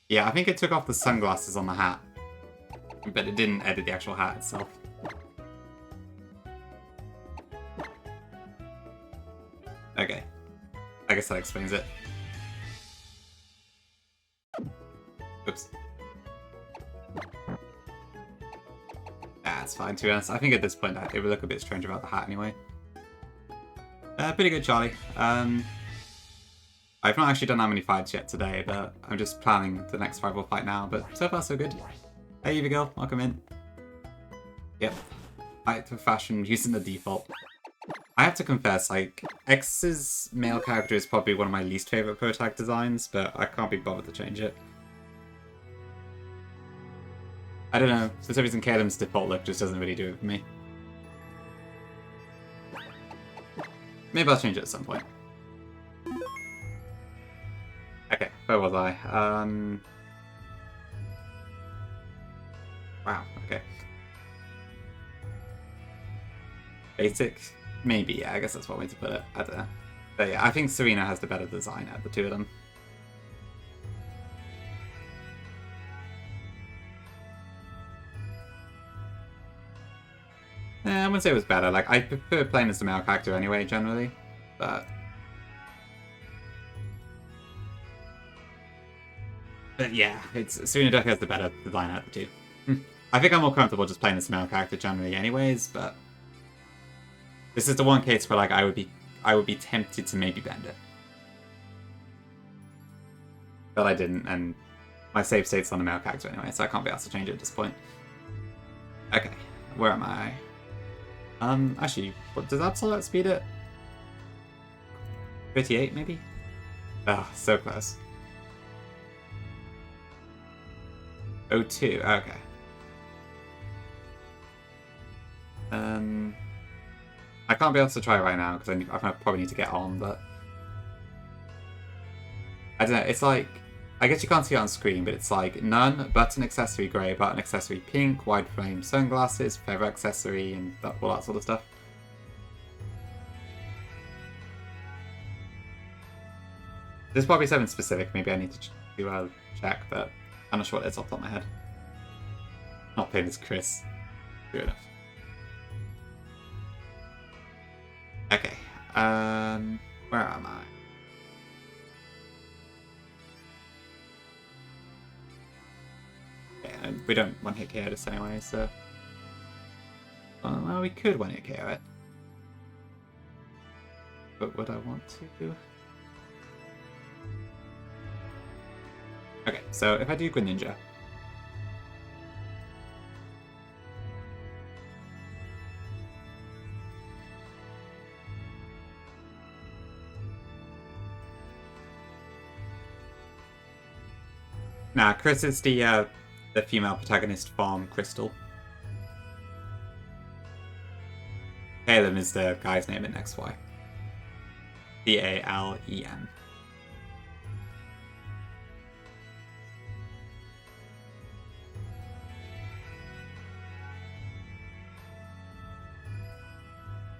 Yeah, I think it took off the sunglasses on the hat, but it didn't edit the actual hat itself. Okay. I guess that explains it. Oops. Ah, it's fine, to be honest. I think at this point it would look a bit strange about the hat anyway. Pretty good, Charlie. I've not actually done that many fights yet today, but I'm just planning the next rival fight now, but so far so good. Hey, Evie girl, welcome in. Yep. Fight for fashion using the default. I have to confess, like, X's male character is probably one of my least favourite protag designs, but I can't be bothered to change it. I don't know, for some reason Kalim's default look just doesn't really do it for me. Maybe I'll change it at some point. Okay, where was I? Wow, okay. Basic? Maybe, yeah, I guess that's one way to put it. I don't know. But yeah, I think Serena has the better design out of the two of them. I wouldn't say it was better. Like, I prefer playing as the male character anyway, generally. But yeah, Serena definitely has the better design out of the two. I think I'm more comfortable just playing as the male character generally anyways, but this is the one case where like I would be tempted to maybe bend it. But I didn't, and my save state's on the male character anyway, so I can't be asked to change it at this point. Okay, where am I? Actually, what does Absolute speed it? 58 maybe? Oh, so close. 02, okay. I can't be able to try right now because I probably need to get on, but I don't know, it's like, I guess you can't see it on screen, but it's like none, button accessory grey, button accessory pink, wide frame sunglasses, feather accessory, and all that sort of stuff. There's probably something specific, maybe I need to check, but I'm not sure what it is off the top of my head. Not playing as Chris. Good enough. Okay, where am I? Yeah, we don't one-hit KO this anyway, so... Well, we could one-hit KO it. But would I want to? Okay, so if I do Greninja... Nah, Chris is the female protagonist from Crystal. Calem is the guy's name in XY. C-A-L-E-M.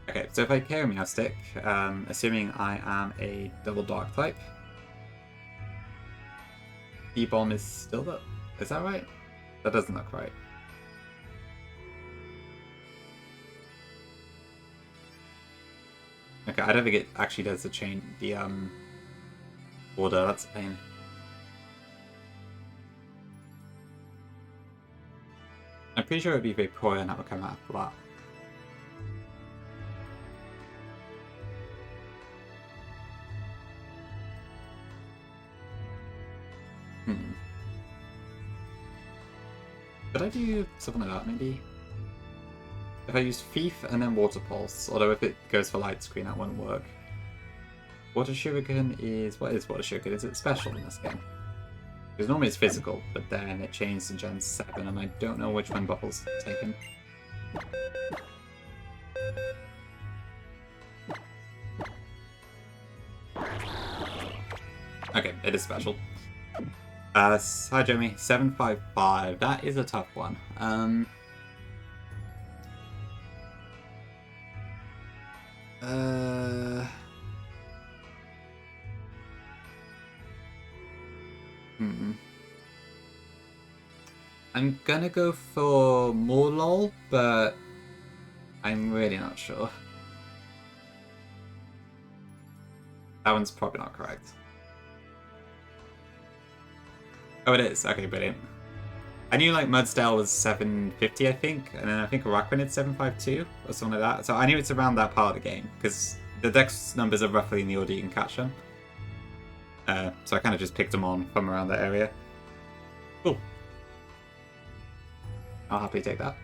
Okay, so if I carry Meowstic, assuming I am a double dark type, D-Bomb is still up. Is that right? That doesn't look right. Okay, I don't think it actually does the order. That's a pain. pretty sure it would be Vaporeon that would come after that. Could I do something like that, maybe? If I used Thief and then Water Pulse, although if it goes for Light Screen, that won't work. Water Shuriken is... What is Water Shuriken? Is it special in this game? Because normally it's physical, but then it changed to Gen 7, and I don't know which one Bubble's taken. Okay, it is special. Hi Jeremy, 755. That is a tough one. I'm gonna go for more lol, but I'm really not sure. That one's probably not correct. Oh, it is. Okay, brilliant. I knew like Mudsdale was 750, I think, and then I think Araquanid's 752 or something like that. So I knew it's around that part of the game because the dex numbers are roughly in the order you can catch them. So I kind of just picked them on from around that area. Cool. I'll happily take that.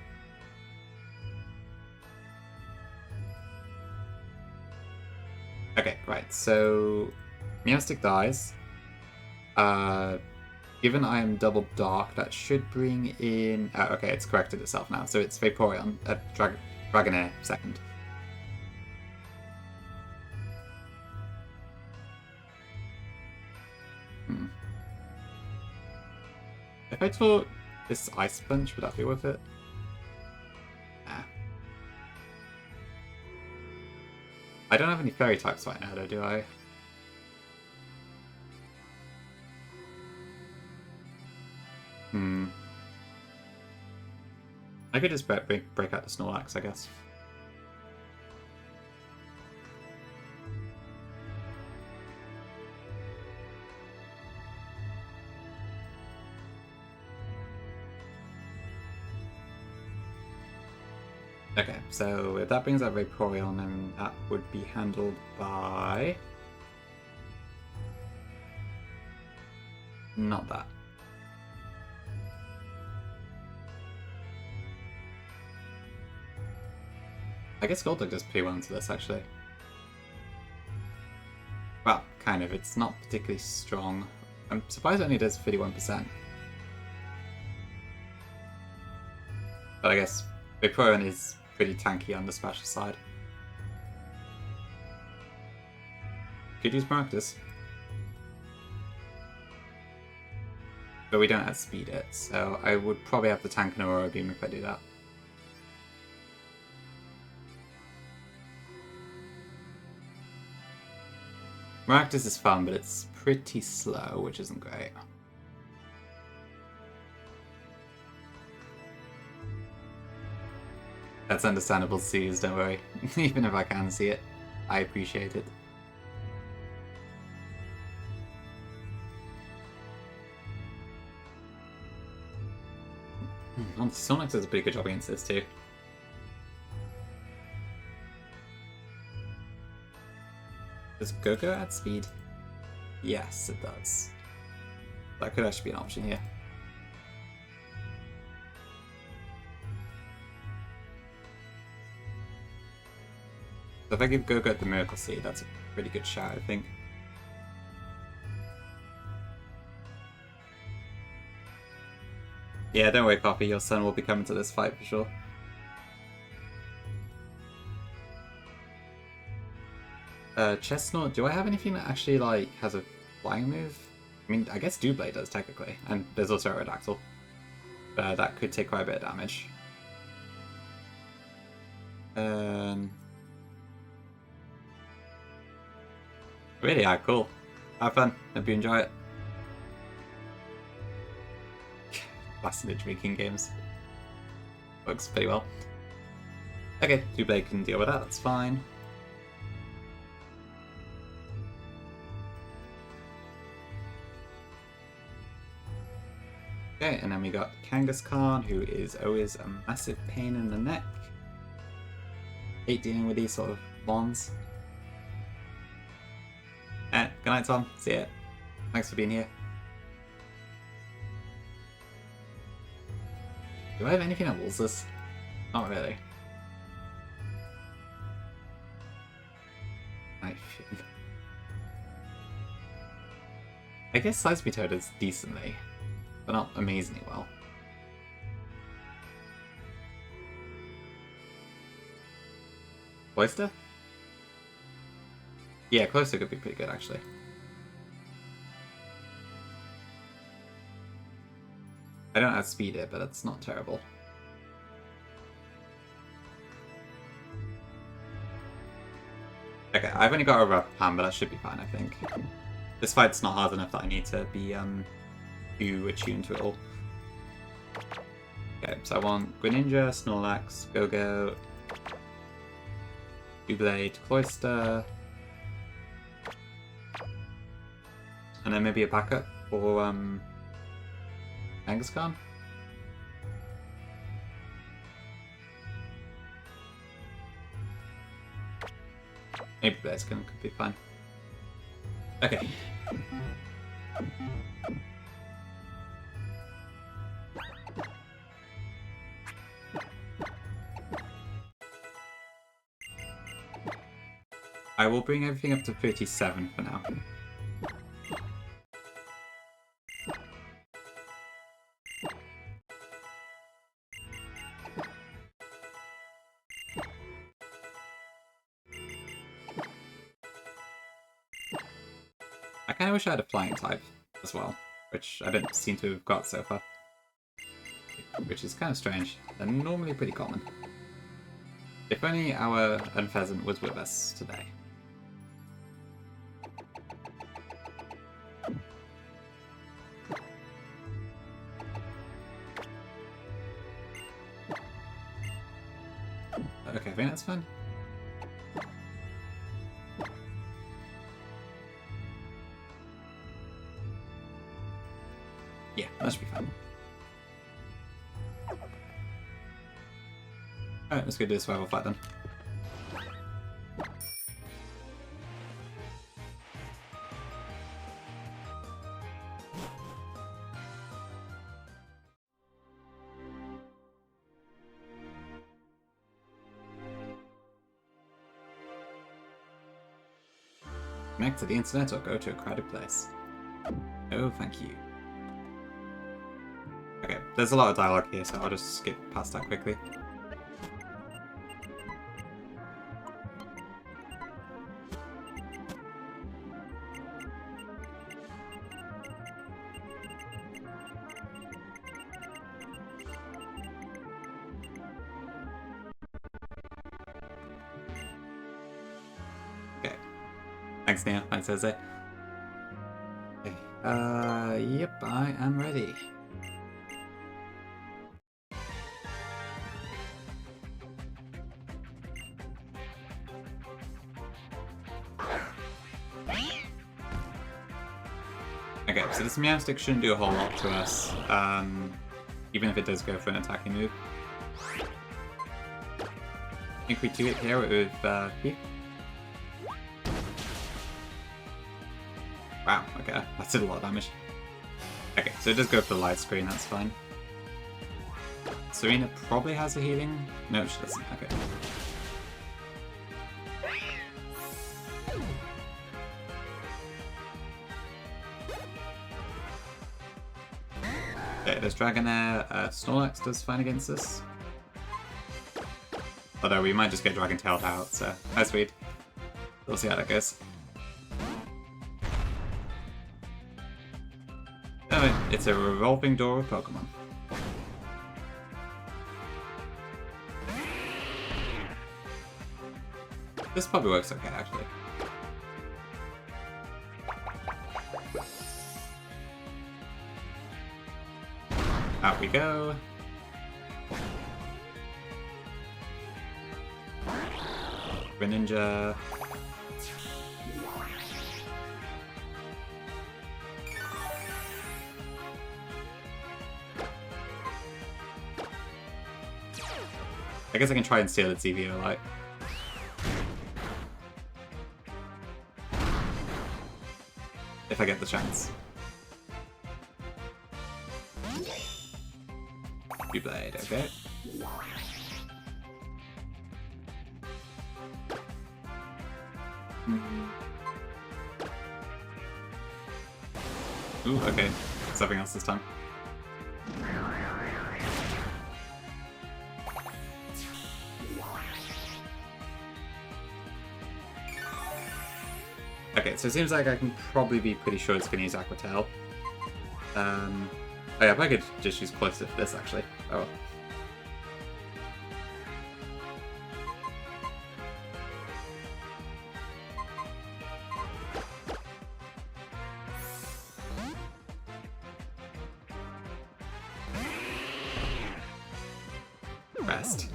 Okay, right. So Meowstic dies. Given I am double dark, that should bring in... okay, it's corrected itself now. So it's Vaporeon, Dragonair second. If I taught this Ice Punch, would that be worth it? Nah. I don't have any Fairy types right now, though, do I? I could just break out the Snorlax, I guess. Okay, so if that brings out Vaporeon, then that would be handled by... Not that. I guess Golduck does pretty well into this, actually. Well, kind of. It's not particularly strong. I'm surprised it only does 51%. But I guess Vaporeon is pretty tanky on the special side. Could use Maractus. But we don't outspeed it, so I would probably have to tank an Aurora Beam if I do that. Maractus is fun, but it's pretty slow, which isn't great. That's understandable, Suze, don't worry. Even if I can see it, I appreciate it. Sonic does a pretty good job against this too. Does Go-Go add speed? Yes, it does. That could actually be an option here. So if I give Go-Go the Miracle Seed, that's a pretty good shout, I think. Yeah, don't worry, Poppy, your son will be coming to this fight for sure. Chestnut, do I have anything that actually, like, has a flying move? I mean, I guess Doublade does, technically. And there's also Aerodactyl. That could take quite a bit of damage. Really? Yeah, cool. Have fun. Hope you enjoy it. Last minute drinking games. Works pretty well. Okay, Doublade can deal with that, that's fine. Okay, and then we got Kangaskhan, who is always a massive pain in the neck. Hate dealing with these sort of bonds. Good night, Tom. See ya. Thanks for being here. Do I have anything that wills this? Not really. I guess Seismitoad is decently, but not amazingly well. Cloister? Yeah, Cloister could be pretty good, actually. I don't outspeed it, but it's not terrible. Okay, I've only got a rough pan, but that should be fine, I think. This fight's not hard enough that I need to be too attuned to it all. Okay, so I want Greninja, Snorlax, Go-Go, Doublade, Cloister, and then maybe a backup for Kangaskhan. Maybe Blaziken could be fine. Okay. I will bring everything up to 37 for now. I kind of wish I had a flying type as well, which I don't seem to have got so far. Which is kind of strange. They're normally pretty common. If only our Unpheasant was with us today. Okay, I think that's fine. Yeah, that should be fine. Alright, let's go do a survival fight then. Connect to the internet or go to a crowded place. Oh, thank you. Okay, there's a lot of dialogue here, so I'll just skip past that quickly. Okay. Thanks, Nia. Thanks, Jose. Okay. Yep, I am ready. Okay, so this Meowstick shouldn't do a whole lot to us, even if it does go for an attacking move. I think we do it here with P. Wow, okay, that did a lot of damage. Okay, so it does go for the light screen, that's fine. Serena probably has a healing. No, she doesn't, okay. Okay, there's Dragonair. Snorlax does fine against this. Although we might just get Dragon Tailed out, so that's sweet. We'll see how that goes. Oh, it's a revolving door of Pokemon. This probably works okay, actually. Out we go. Greninja. I guess I can try and steal its EVO light. If I get the chance. Blade, okay. Ooh, okay. Something else this time. Okay, so it seems like I can probably be pretty sure it's going to use Aqua Tail. Oh yeah, if I could just use Closer for this, actually. Oh. Rest.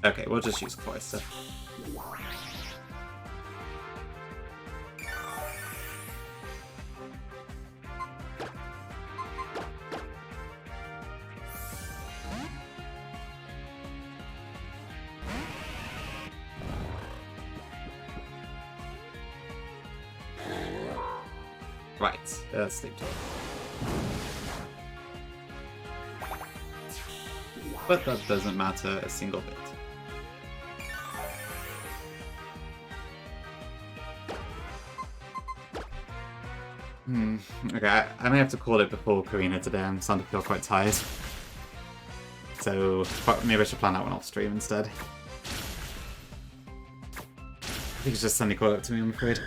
Okay, we'll just use Cloister. Right, sleep talk. But that doesn't matter a single bit. Okay, I may have to call it before Karina today. I'm starting to feel quite tired. So maybe I should plan that one off stream instead. I think it's just sending call up to me, I'm afraid.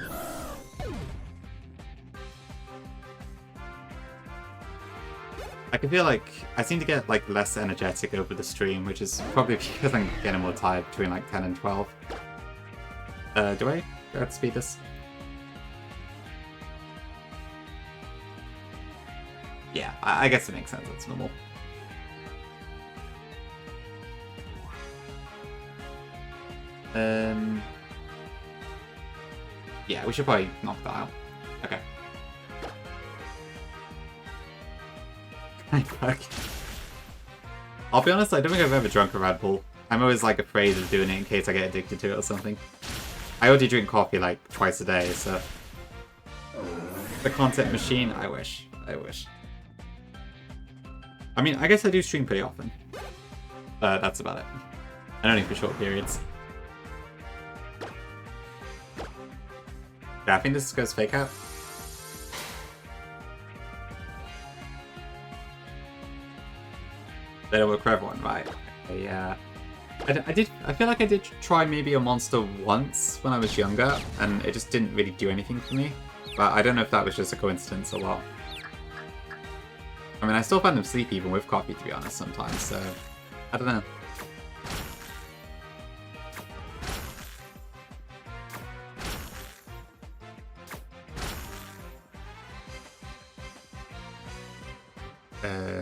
I can feel like I seem to get like less energetic over the stream, which is probably because I'm getting more tired between like 10 and 12. Do I go to speed this? Yeah, I guess it makes sense. That's normal. Yeah, we should probably knock that out. Okay. I'll be honest, I don't think I've ever drunk a Red Bull. I'm always like afraid of doing it in case I get addicted to it or something. I already drink coffee like twice a day, so... The content machine, I wish. I wish. I mean, I guess I do stream pretty often. That's about it. And only for short periods. Yeah, I think this goes fake out. They don't work for everyone, right? Yeah. I feel like I did try maybe a monster once when I was younger, and it just didn't really do anything for me. But I don't know if that was just a coincidence or what. I mean, I still find them sleepy even with coffee, to be honest, sometimes, so... I don't know.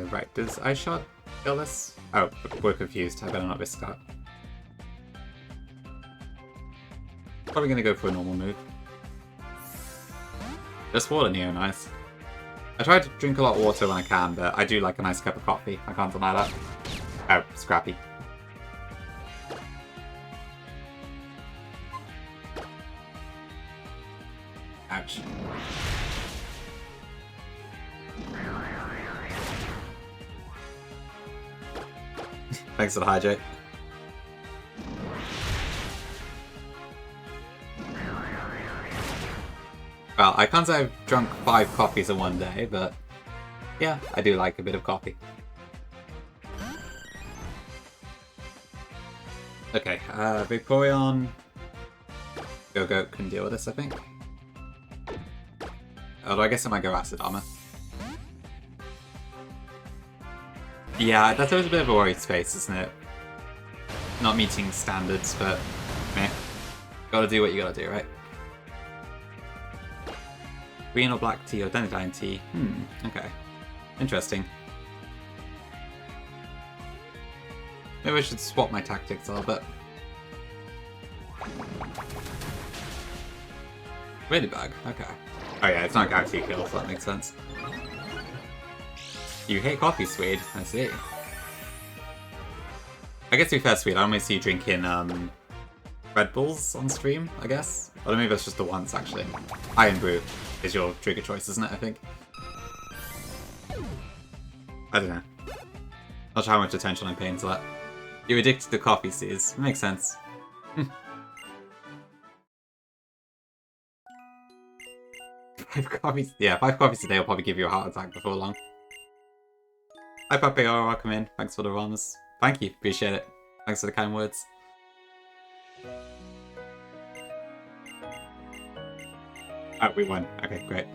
Right, does Ice Shot kill this? Oh, we're confused. I better not risk that. Probably gonna go for a normal move. There's water here, nice. I try to drink a lot of water when I can, but I do like a nice cup of coffee. I can't deny that. Oh, scrappy. Ouch. Thanks for the hijack. Well, I can't say I've drunk 5 coffees in one day, but yeah, I do like a bit of coffee. Okay, Vaporeon. Go-Go can deal with this, I think. Although I guess I might go Acid Armor. Yeah, that's always a bit of a worry space, isn't it? Not meeting standards, but meh. Gotta do what you gotta do, right? Green or black tea or Dandelion tea? Okay. Interesting. Maybe I should swap my tactics a little bit. Really bug, okay. Oh yeah, it's not Galaxy Kill, so that makes sense. You hate coffee, Swede. I see. I guess to be fair, Swede, I only see you drinking Red Bulls on stream, I guess. Or maybe that's just the once, actually. Iron Brew is your trigger choice, isn't it, I think? I don't know. Not sure how much attention I'm paying to that. You're addicted to coffee, Seas. Makes sense. 5 coffees? Yeah, 5 coffees a day will probably give you a heart attack before long. Hi, Papi. Welcome in. Thanks for the runs. Thank you. Appreciate it. Thanks for the kind words. Oh, we won. Okay, great.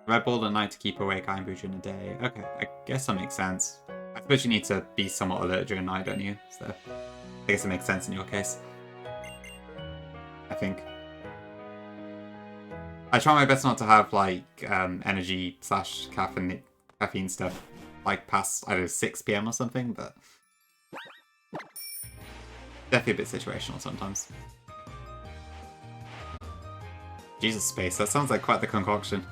Red Bull at night to keep awake, Iron Brew during the day. Okay, I guess that makes sense. I suppose you need to be somewhat alert during the night, don't you? So, I guess it makes sense in your case. I think. I try my best not to have, like, energy / caffeine stuff, like, past, I don't know, 6 PM or something, but definitely a bit situational sometimes. Jesus, Space, that sounds like quite the concoction.